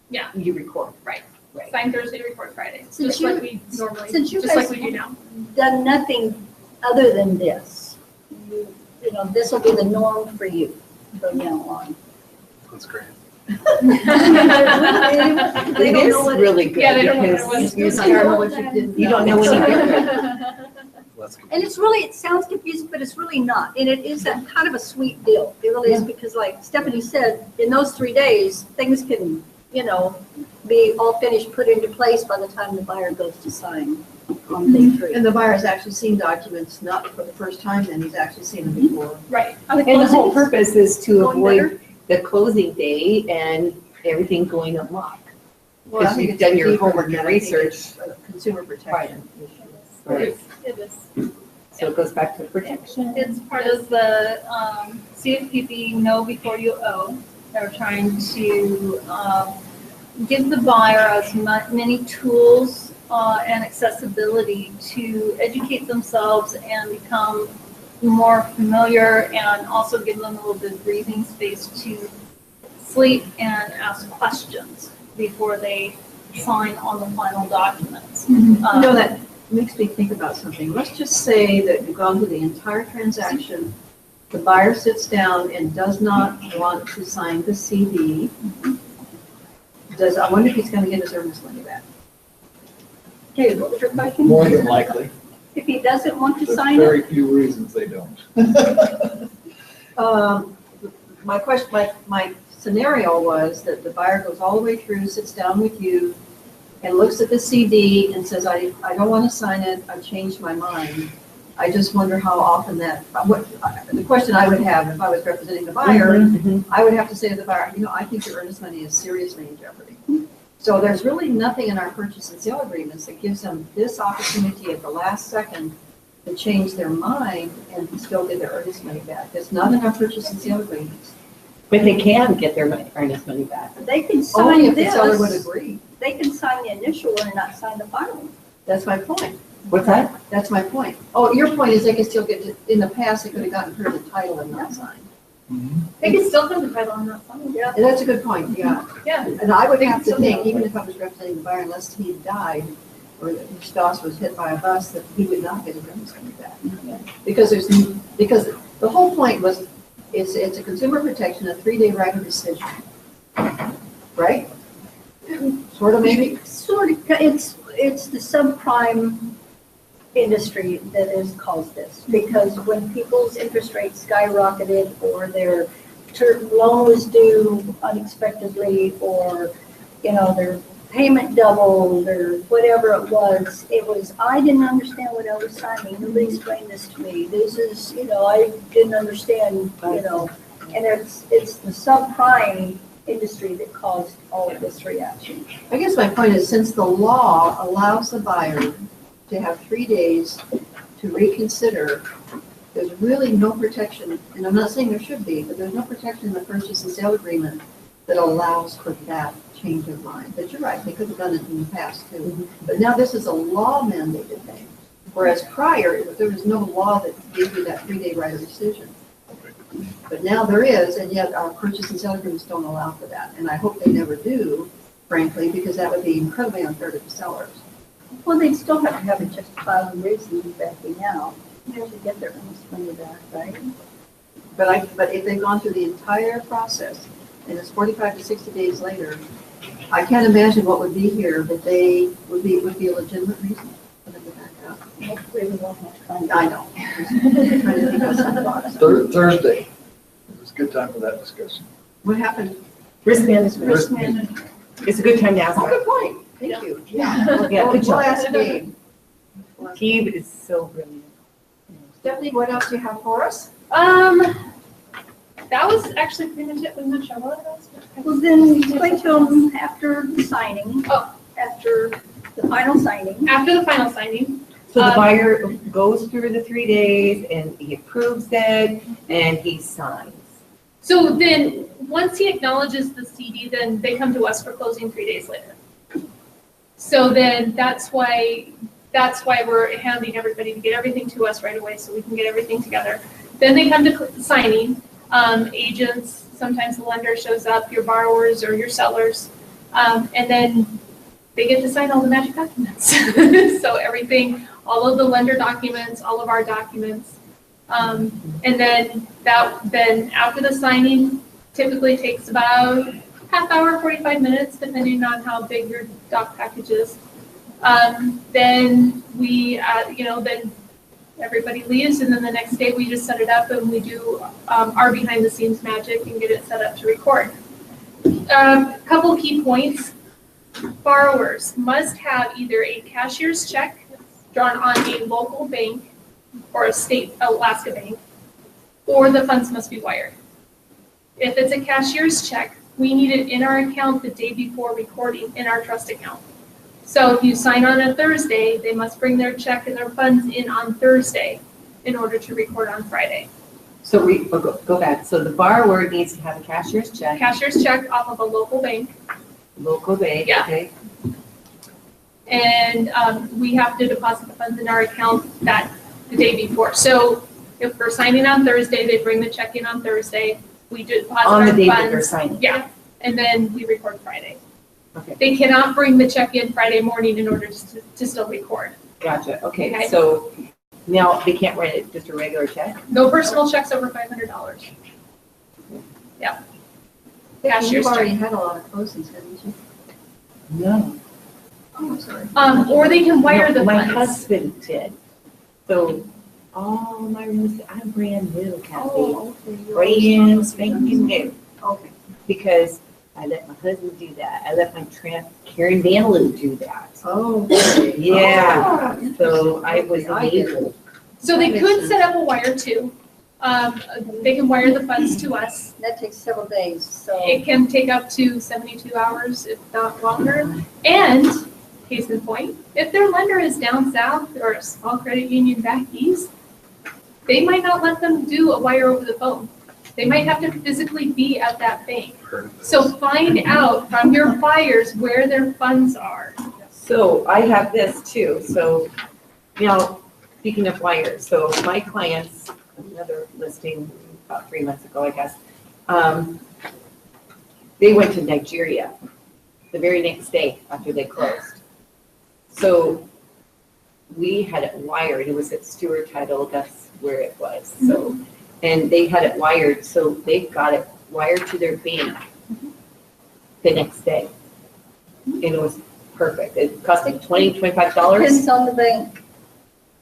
Yeah. you record. Right. Right. Sign Thursday, record Friday, Since just like we normally, since you just like guys- we do now. Done nothing other than this. This will be the norm for you from now on. That's great. They It don't is know what really good Yeah, they don't know because what it's- you I don't know what you didn't you don't know any different. That's good. And it's really, it sounds confusing, but it's really not. And it is a kind of a sweet deal. It really is, because like Stephanie said, in those 3 days, things can, be all finished, put into place by the time the buyer goes to sign on day 3. And the buyer's actually seen documents, not for the first time, then he's actually seen them before. Right. Are the And the whole closings purpose is to going avoid the closing day and everything going amok. Well, I Because think you've it's done your deeper homework than and that. I think research. it's a Consumer protection issue. Right. It is. So it goes back to protection. It's part of the CFPB know before you owe. They're trying to give the buyer as many tools and accessibility to educate themselves and become more familiar, and also give them a little bit of breathing space to sleep and ask questions before they sign on the final documents. That makes me think about something. Let's just say that you've gone through the entire transaction. The buyer sits down and does not want to sign the CD. I wonder if he's going to get his earnest money back. Okay, what was your question? More than likely. If he doesn't want to There's sign it, very few reasons they don't. My question, my scenario was that the buyer goes all the way through, sits down with you, and looks at the CD and says, I don't want to sign it, I've changed my mind. I just wonder how often the question I would have if I was representing the buyer, I would have to say to the buyer, I think your earnest money is seriously in jeopardy. So there's really nothing in our purchase and sale agreements that gives them this opportunity at the last second to change their mind and still get their earnest money back. It's not in our purchase and sale agreements. But they can get their earnest money back. They can Only sign if the seller would this, agree. they can sign the initial one and not sign the final one. That's my point. What's that? That's my point. Oh, your point is they can still get, in the past, they could have gotten rid of the title and not signed. They can still come to title on that phone. Yeah. And that's a good point, yeah. Yeah. And I would have to think, even if I was representing the buyer, unless he died or his spouse was hit by a bus, that he would not get his earnest money back. Because because the whole point was, it's a consumer protection, a 3-day right of decision. Right? Sort of maybe? Sort of, it's the subprime industry that has caused this. Because when people's interest rates skyrocketed or their loan was due unexpectedly or, their payment doubled or whatever it was, I didn't understand what I was signing. Nobody explained this to me. This is, I didn't understand, and it's the subprime industry that caused all of this reaction. I guess my point is, since the law allows the buyer to have 3 days to reconsider, there's really no protection, and I'm not saying there should be, but there's no protection in the purchase and sale agreement that allows for that change of mind. But you're right, they could have done it in the past too. But now this is a law mandated thing, whereas prior, there was no law that gave you that 3-day right of decision. But now there is, and yet our purchase and sale agreements don't allow for that. And I hope they never do, frankly, because that would be incredibly unfair to the sellers. Well, they'd still have to have a justifiable reason backing out to get their earnest money back, right? But if they've gone through the entire process and it's 45 to 60 days later, I can't imagine what would be here that they would be a legitimate reason for them to back out. Hopefully we won't have to find I out. know. Trying to think outside the box. Thursday. It was a good time for that discussion. What happened? Risk management. Risk management. It's a good time to ask Oh, that. good point. Thank you. Yeah. Yeah, good We'll job. ask Gabe. Gabe is so brilliant. Stephanie, what else do you have for us? That was actually pretty much it. I'm not sure what else. Well, then explain to them after the signing, Oh. after the final signing. After the final signing, So the buyer goes through the 3 days and he approves it and he signs. so then, once he acknowledges the CD, then they come to us for closing 3 days later. So then that's why we're hounding everybody to get everything to us right away so we can get everything together. Then they come to signing, agents, sometimes the lender shows up, your borrowers or your sellers, and then they get to sign all the magic documents. So everything, all of the lender documents, all of our documents. And then after the signing, typically takes about half hour, 45 minutes, depending on how big your doc package is. Then we, then everybody leaves, and then the next day we just set it up and we do our behind the scenes magic and get it set up to record. Couple key points. Borrowers must have either a cashier's check drawn on a local bank or a state Alaska bank, or the funds must be wired. If it's a cashier's check, we need it in our account the day before recording in our trust account. So if you sign on a Thursday, they must bring their check and their funds in on Thursday in order to record on Friday. So go back. So the borrower needs to have a cashier's check, Cashier's check off of a local bank, local bank, Yeah. okay? and we have to deposit the funds in our account the day before. So if we're signing on Thursday, they bring the check in on Thursday, we deposit On our the funds. day that they're signing. Yeah, and then we record Friday. Okay, They cannot bring the check in Friday morning in order to still record. gotcha. Okay, Okay. so now they can't write it just a regular check? No personal checks over $500. Yeah. Cashier's You've check. already had a lot of closings, haven't you? No. Oh, I'm sorry. Or they can wire No, the my funds. husband did. So all my rooms, I'm brand new, Kathy. Oh, okay. Brand spanking new. Okay. Because I let my husband do that. I let my Karen Vanloo do that. Oh. Yeah. Oh, So I was I get it. able. So they That makes could sense. set up a wire too. They can wire the funds to us. That takes several days, so. It can take up to 72 hours, if not longer. And, case in point, if their lender is down south or a small credit union back east, they might not let them do a wire over the phone. They might have to physically be at that bank. So find out from your buyers where their funds are. So I have this too. So now, speaking of wires, so my clients, another listing about 3 months ago, I guess, they went to Nigeria the very next day after they closed. So we had it wired. It was at Stewart Title. That's where it was. So, and they had it wired. So they got it wired to their bank the next day. And it was perfect. It cost like $20, $25. Depends on the bank.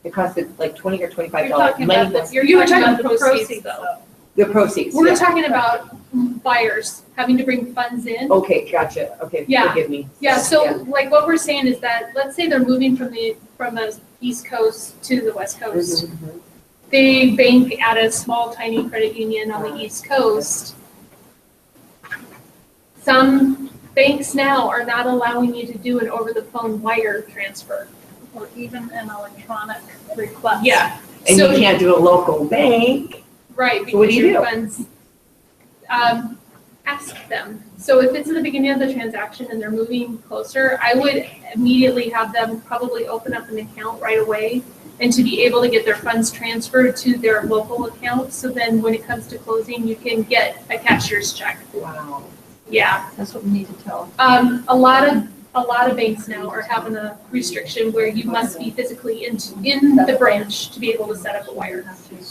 It costed like $20 or $25. You're talking Money about was- the, you're talking about the proceeds though. The proceeds. We're yeah. talking about buyers having to bring funds in. Okay, gotcha. Okay, Yeah. forgive me. Yeah, so like what we're saying is that, let's say they're moving from the East Coast to the West Coast. Mhm. They bank at a small tiny credit union on the East Coast. Some banks now are not allowing you to do an over-the-phone wire transfer. Or even an electronic request. Yeah. And So- you can't do a local bank. Right, So what because do you your do? funds, ask them. So if it's at the beginning of the transaction and they're moving closer, I would immediately have them probably open up an account right away and to be able to get their funds transferred to their local account. So then when it comes to closing, you can get a cashier's check. Wow. Yeah. That's what we need to tell them. A lot of banks now are having a restriction where you must be physically in the branch to be able to set up a wire.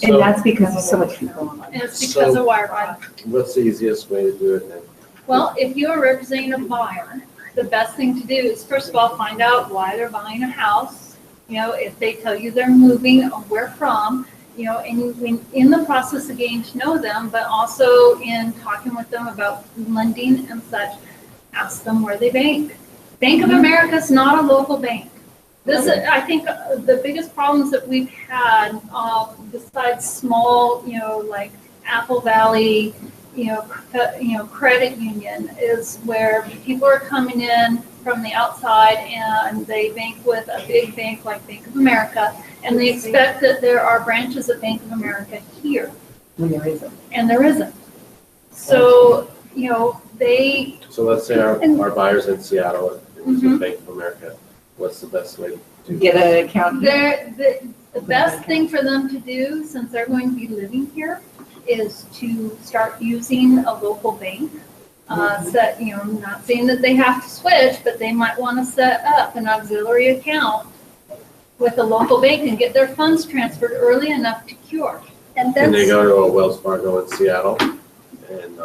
And that's because there's so much people on. And it's because of wire fraud. What's the easiest way to do it then? Well, if you are representing a buyer, the best thing to do is first of all, find out why they're buying a house. You know, if they tell you they're moving or where from, you know, and you, in the process of getting to know them, but also in talking with them about lending and such, ask them where they bank. Bank of America is not a local bank. This is, I think, the biggest problems that we've had, besides small, you know, like Apple Valley, credit union, is where people are coming in from the outside and they bank with a big bank like Bank of America, and they expect that there are branches of Bank of America here, When there isn't. and there isn't. So, you know, they, So let's say our buyer's in Seattle, and it's with Bank of America. What's the best way to do Get that? an account. the best thing for them to do, since they're going to be living here, is to start using a local bank. Set, you know, not saying that they have to switch, but they might want to set up an auxiliary account with a local bank and get their funds transferred early enough to cure. And Can they that's, go to a Wells Fargo in Seattle? And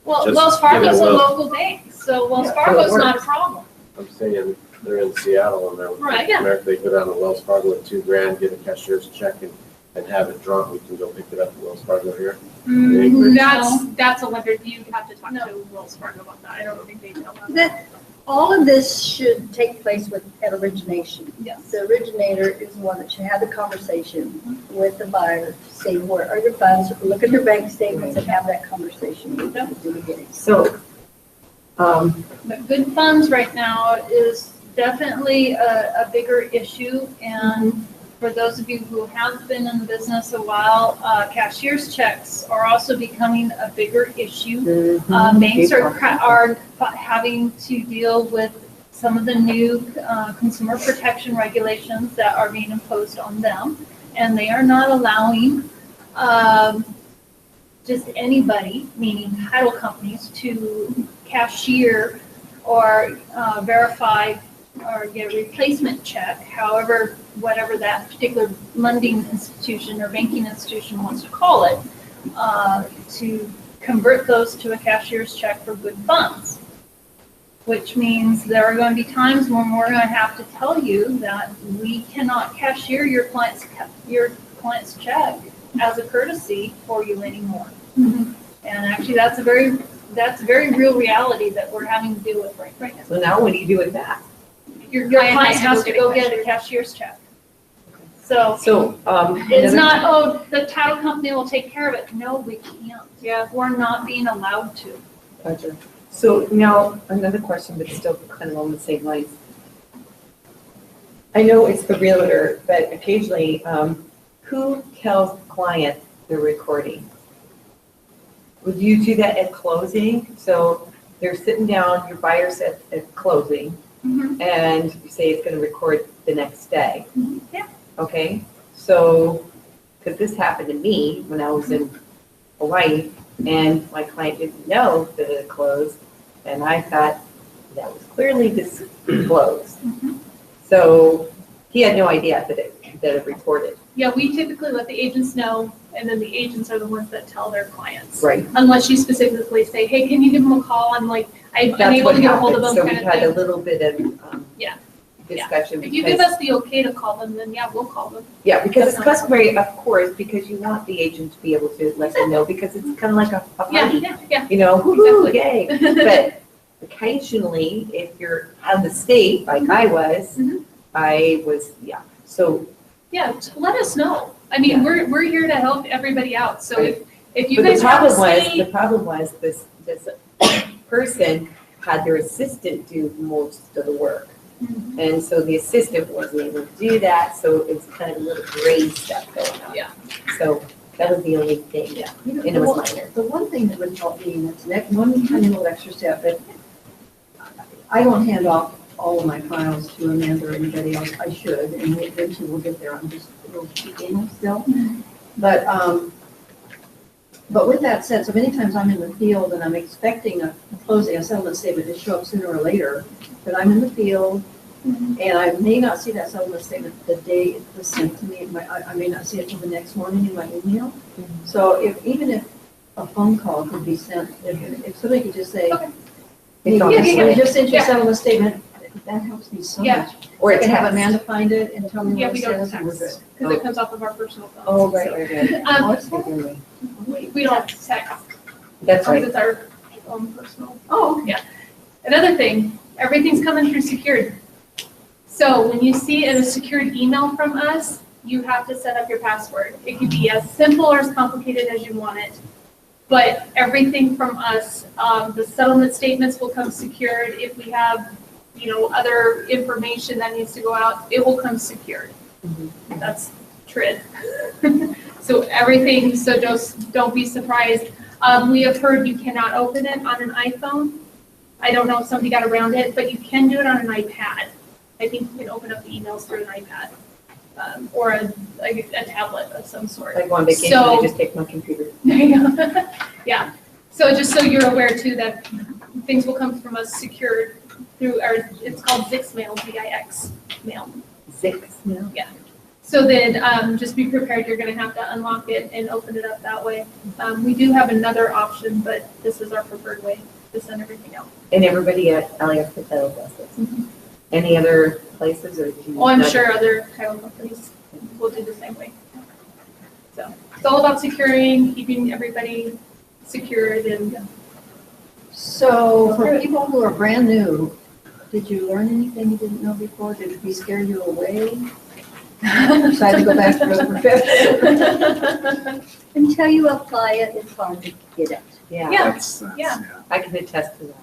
well, just Wells Fargo's give a it a local bank, so Wells Yeah, Fargo's so it not a works. problem. I'm saying they're in Seattle and they're with Right, Bank of yeah. America, they go down to Wells Fargo with $2,000, get a cashier's check and have it drawn. We can go pick it up at Wells Fargo here. That's a lender, you'd have to talk to Wells Fargo about that. I don't think they tell them. That, all of this should take place at origination. Yes. The originator is the one that should have the conversation with the buyer, say, where are your funds? Look at their bank statements and have that conversation with them at the beginning. So, But good funds right now is definitely a bigger issue, and for those of you who have been in the business a while, cashier's checks are also becoming a bigger issue. Banks are having to deal with some of the new consumer protection regulations that are being imposed on them, and they are not allowing just anybody, meaning title companies, to cashier or verify or get a replacement check, however, whatever that particular lending institution or banking institution wants to call it, to convert those to a cashier's check for good funds. Which means there are going to be times when we're going to have to tell you that we cannot cashier your client's check as a courtesy for you anymore. And actually, that's a very real reality that we're having to deal with right now. so now what do you do with that? Your Your client client has has to go get a cashier. cashier's check. So So, it's another- not, oh, the title company will take care of it. No, we can't. Yeah. We're not being allowed to. Gotcha. So now, another question, but still kind of on the same lines. I know it's the realtor, but occasionally, who tells the client they're recording? Would you do that at closing? So they're sitting down, your buyer's at closing, and you say it's gonna record the next day. Yeah. Okay, so, because this happened to me when I was in Hawaii, and my client didn't know that it had closed, and I thought that was clearly disclosed. So he had no idea that it recorded. Yeah, we typically let the agents know, and then the agents are the ones that tell their clients. Right. Unless you specifically say, hey, can you give them a call? I'm like, I'm That's unable what to get a hold of happened. them So we kind of had a thing. little bit of Yeah. discussion. If you give because- us the okay to call them, then yeah, we'll call them. Yeah, because it's That's not- customary, of course, because you want the agent to be able to let them know, because it's kind of like a Yeah, party, yeah. you know, woo-hoo, yay. But occasionally, if you're out of the state, like I was, so, Yeah, let us know. I mean, Yeah. we're here to help everybody out. So Right. if you but the guys have problem a was, say, the problem was this person had their assistant do most of the work. And so the assistant wasn't able to do that, so it's kind of a little gray stuff going on. Yeah. So that was the only thing, Yeah. and it was minor. The one thing that would help me, and it's one tiny little extra step, but I don't hand off all of my files to Amanda or anybody else. I should, and eventually we'll get there. I'm just a little cheating still. But with that said, so many times I'm in the field and I'm expecting a closing, a settlement statement to show up sooner or later, but I'm in the field and I may not see that settlement statement the day it was sent to me. I may not see it till the next morning in my email. So even if a phone call could be sent, if somebody could just say, It's on "Hey, the I site. just sent you a Yeah. settlement statement," that helps me so Yeah. much. Or I a can have text. Amanda find it and tell me yeah, what it we don't says and we're good. text because it comes off of our personal phones. Oh, right. Oh, it's good anyway. We don't text That's because right. it's our own personal. Oh, Another thing, everything's coming through secured. So when you see a secured email from us, you have to set up your password. It could be as simple or as complicated as you want it. But everything from us, the settlement statements will come secured. If we have, other information that needs to go out, it will come secured. That's TRID. So everything, so just don't be surprised. We have heard you cannot open it on an iPhone. I don't know if somebody got around it, but you can do it on an iPad. I think you can open up the emails through an iPad. Or a tablet of some sort. Like on vacation, So- I just take my computer. There you go. Yeah. So just so you're aware too, that things will come from us secured through it's called Zix mail, ZIX mail. Six, no? So then, just be prepared, you're gonna have to unlock it and open it up that way. We do have another option, but this is our preferred way to send everything out. And everybody at Alias Hotel does this. Any other places or? do you Oh, I'm not- sure other title companies will do the same way. So it's all about securing, keeping everybody secured and so for people who are brand new, did you learn anything you didn't know before? Did we scare you away? Decide to go back to the profession? Until you apply it, it's hard to get it. Yeah, That's, yeah. I can attest to that.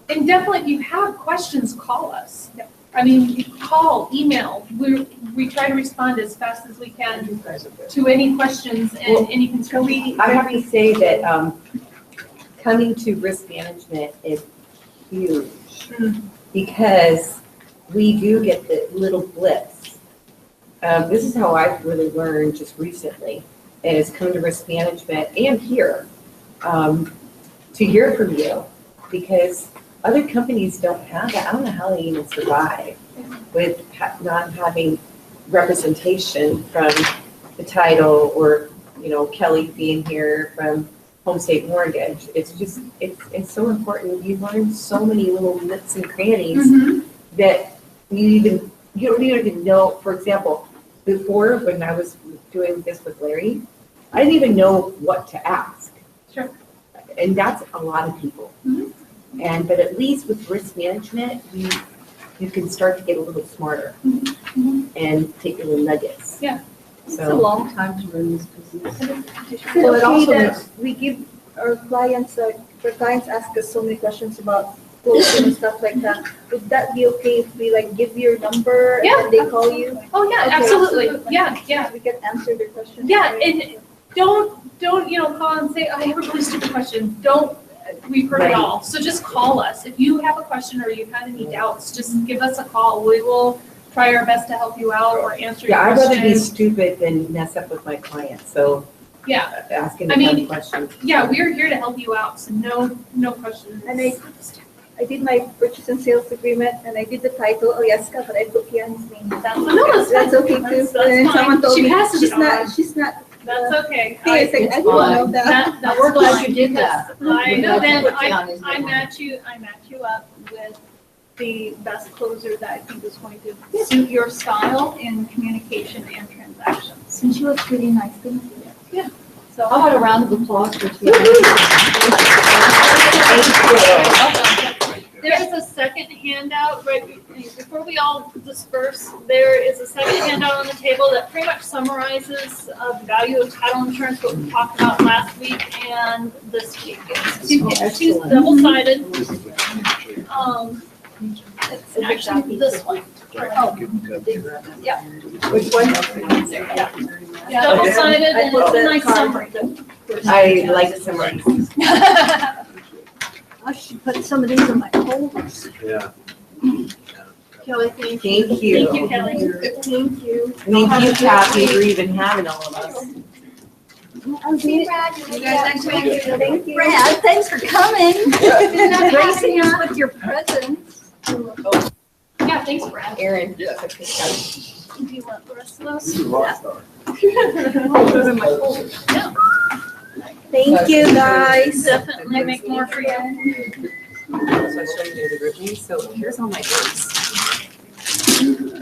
And definitely, if you have questions, call us. I mean, you call, email. We try to respond as fast as we can You guys are good. to any questions and Well, any concerns. I have to say that coming to risk management is huge because we do get the little blips. This is how I've really learned just recently, and it's come to risk management and here to hear from you because other companies don't have that. I don't know how they even survive with not having representation from the title or, Kelly being here from Home State Mortgage. It's just, it's so important. You learn so many little nooks and crannies that you don't even know. For example, before when I was doing this with Larry, I didn't even know what to ask. Sure. And that's a lot of people. But at least with risk management, you can start to get a little smarter. and take the little nuggets. Yeah. It's a So, long time to run this business. Is it Well, it okay also that we give our clients, the clients ask us so many questions about closing and stuff like that? Would that be okay if we like give your number and Yeah. then they call you? Oh, yeah, Okay. absolutely. Yeah, yeah. We can answer their questions. Yeah, right? and don't, call and say, I have a really stupid question. Don't, we've heard it all. So just call us. If you have a question or you've had any doubts, just give us a call. We will try our best to help you out or answer your Yeah, I'd rather be questions. stupid than mess up with my clients, so Yeah, asking I the mean, dumb questions. yeah, we're here to help you out, so no questions. And I did my purchase and sales agreement and I did the title, Alyeska, but I put Kian's name. No, that's That's fine. okay too. That's And then fine. someone told She me, passes it on. she's not. That's okay. Hey, I think, I didn't know that. That's We're glad fine, you did because that. I We're know glad you then put down his I name. match you up with the best closer that I think is going to suit your style in communication and transactions. And she was pretty nice, thank you. So How about a round of applause for Tiana? there is a second handout, right, before we all disperse, there is a second handout on the table that pretty much summarizes the value of title insurance, what we talked about last week and this week. It's two double-sided. It's actually this one. Oh, yeah. Which one? Yeah, double-sided, and it's a nice summary. I like summary. I should put some of these in my folders. Yeah. Kelly, thank you. Thank you. Thank you, Kelly. Thank you. Thank you, Kathy, for even having all of us. See Brad. You guys next week. Thank you. Brad, thanks for coming. Gracing us with your presence. Yeah, thanks, Brad. Aaron. Yeah. Do you want the rest of those? She's a rock star. Thank you, guys. Definitely make more for you. So I showed you the group meeting, so here's all my dates.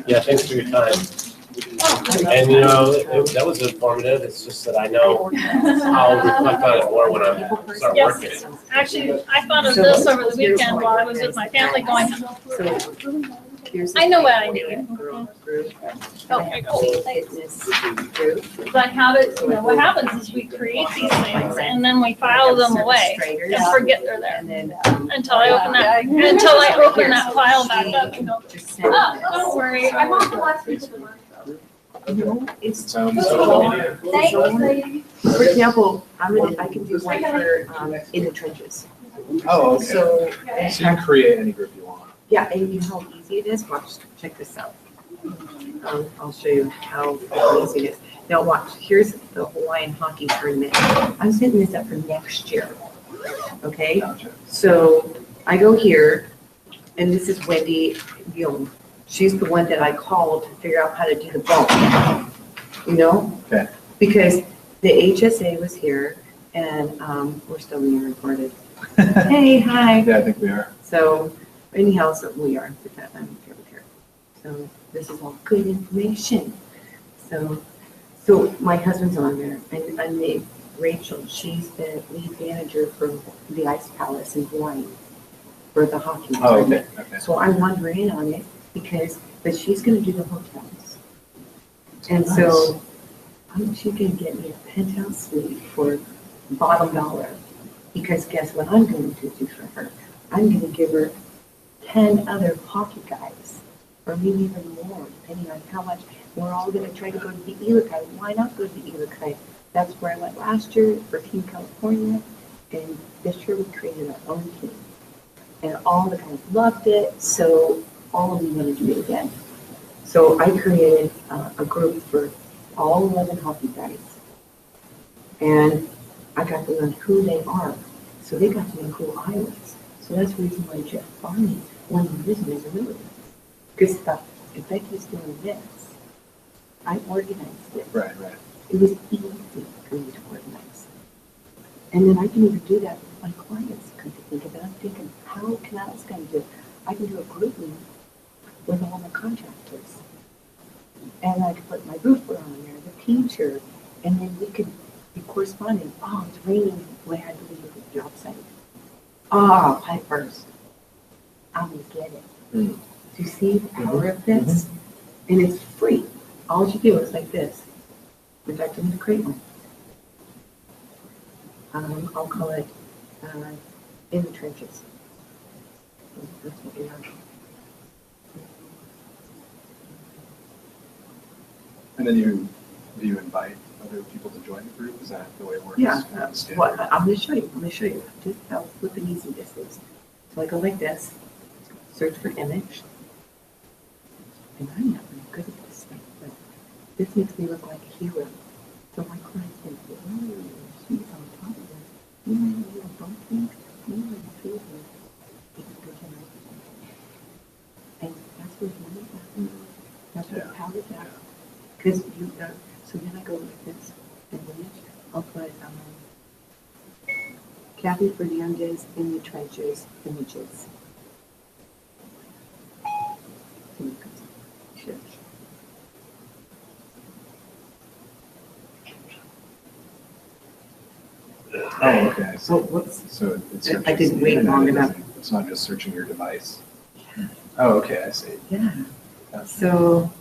Yeah, thanks for your time. And that was informative. It's just that I know I'll reflect on it more when I start Yes. working it. Actually, I thought of this over the weekend while I was with my family going, So here's. I know what I need. Girl group. Okay, cool. Fitness group. But what happens is we create these things and then we file them away and forget they're there And then. until I open that file back up and go, oh, don't worry, I'm on the last piece of the work. It's. Sounds For example, I can do one for, in the trenches. Oh, okay. So. So you can create any group you want. Yeah, and you know how easy it is? Watch, check this out. I'll show you how easy it is. Now watch, here's the Hawaiian hockey tournament. I'm setting this up for next year. Okay? Gotcha. So I go here, and this is Wendy Young. She's the one that I called to figure out how to do the bone. You know? Okay. Because the HSA was here, and we're still being recorded. Hey, hi. Yeah, I think we are. So anyhow, so we are, with that, I don't care. So this is all good information. So my husband's on there, and I made Rachel, she's the lead manager for the Ice Palace in Hawaii for the hockey. Oh, okay, tournament. okay. So I want her in on it but she's gonna do the hotels. And so she's gonna get me a penthouse suite for bottom dollar. Because guess what I'm going to do for her? I'm gonna give her 10 other hockey guys, or maybe even more, depending on how much. We're all gonna try to go to the Ilukai. Why not go to the Ilukai? That's where I went last year for Team California, and this year we created our own team. And all the guys loved it, so all of them want to do it again. So I created a group for all 11 hockey guys. And I got to learn who they are. So they got to know who I was. So that's the reason why Jeff Barney wanted to visit me as a really. Because if Becky's doing this, I organized it. Right. It was easy for me to organize. And then I can even do that with my clients. Come to think of it, I'm thinking, how can I was going to do it? I can do a group meeting with all the contractors. And I could put my roofer on there, the teacher, and then we could be corresponding. Oh, it's raining. We had to leave the job site. Oh, pipe burst. I'm going to get it. Mm. Do you see the power of this? And it's free. All you do is like this. Protect them to create one. I'll call it In the Trenches. That's what we are. And then do you invite other people to join the group? Is that the way it works? Yeah, what, I'm gonna show you just how flippin' easy this is. So I go like this, search for image. And I'm not really good at this thing, but this makes me look like a hero. So my clients think, oh, she's on top of it. You know, you don't think, you know, you feel it. And that's what you need. That's what powers that. Because you, so then I go like this, and then I'll put Kathy Fernandez In the Trenches images. Sure. Oh, okay. So what's, So it's I didn't wait long enough. It's not just searching your device. Oh, okay, I see. Yeah. That's- So,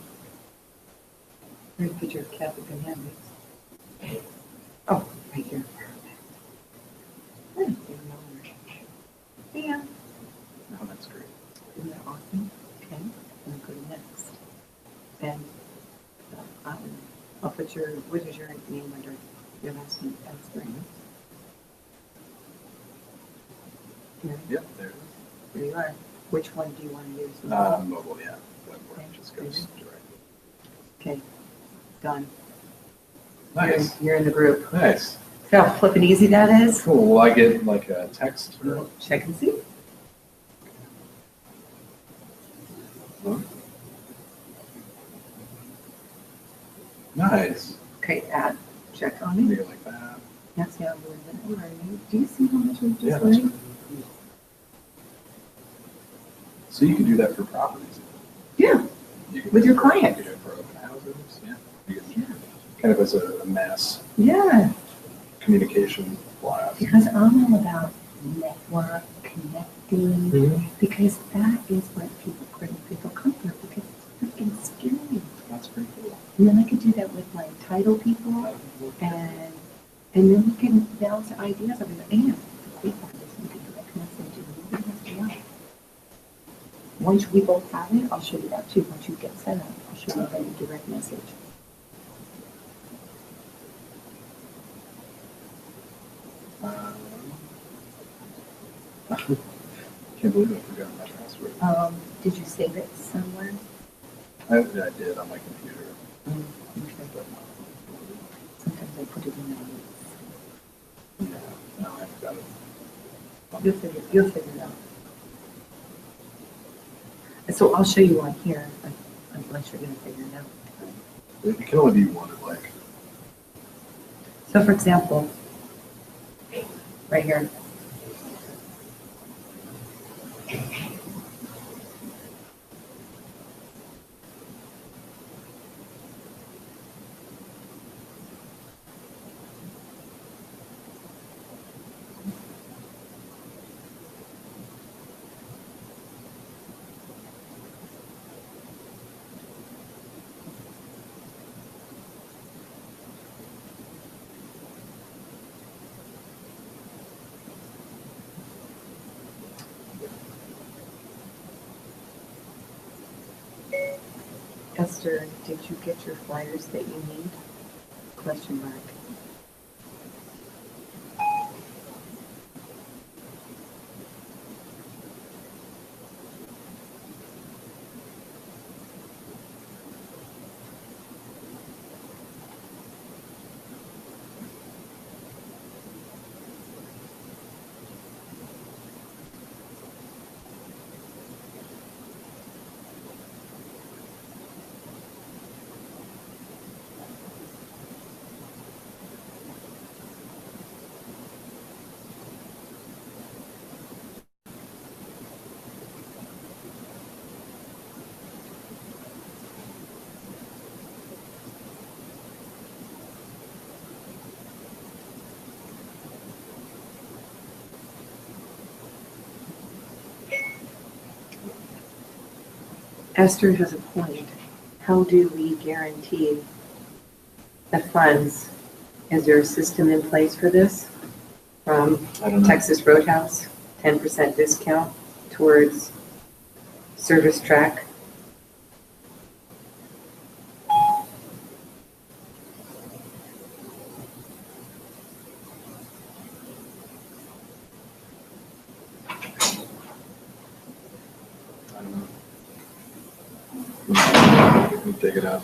here's a picture of Kathy Fernandez. Oh, right here. Yeah. Oh, that's great. Isn't that awesome? Okay, and go to next. And I'll put your, what is your name under your last name? That's spring. Here, Yep, there it there you are. Which one do you want to use? is. Mobile, yeah. Webboard just goes directly. Okay, done. Nice. You're in the group. Nice. See how flippin' easy that is? Cool. Will I get like a text or? Check and see. Nice. Okay, add, check on Maybe it. like that. That's how I'm doing it. Where are you? Do you see how much we just Yeah, that's learned? right. So you can do that for properties. Yeah, You can with do your it for- clients. You can do it for open houses, yeah. You can- Kind of as a mass Yeah, communication blast. because I'm all about network, connecting, Mhm. because that is what people couldn't people come here because it's freaking scary. That's pretty cool. And then I could do that with my title people and then we can bounce ideas of it. And the great part is we can direct message and nobody has to know. Once we both have it, I'll show you that too. Once you get set up, I'll show you how to direct message. Can't believe I forgot my password. Did you save it somewhere? I did on my computer. Okay. Sometimes I put it in the notes. Yeah, no, I've got it. You'll figure it out. So I'll show you on here, unless you're gonna figure it out. It can only be one of like. So for example, right here. Esther, did you get your flyers that you need? Question mark. Esther has a point. how do we guarantee the funds? Is there a system in place for this from I don't know. Texas Roadhouse? 10% discount towards service track? I don't know. We can take it out.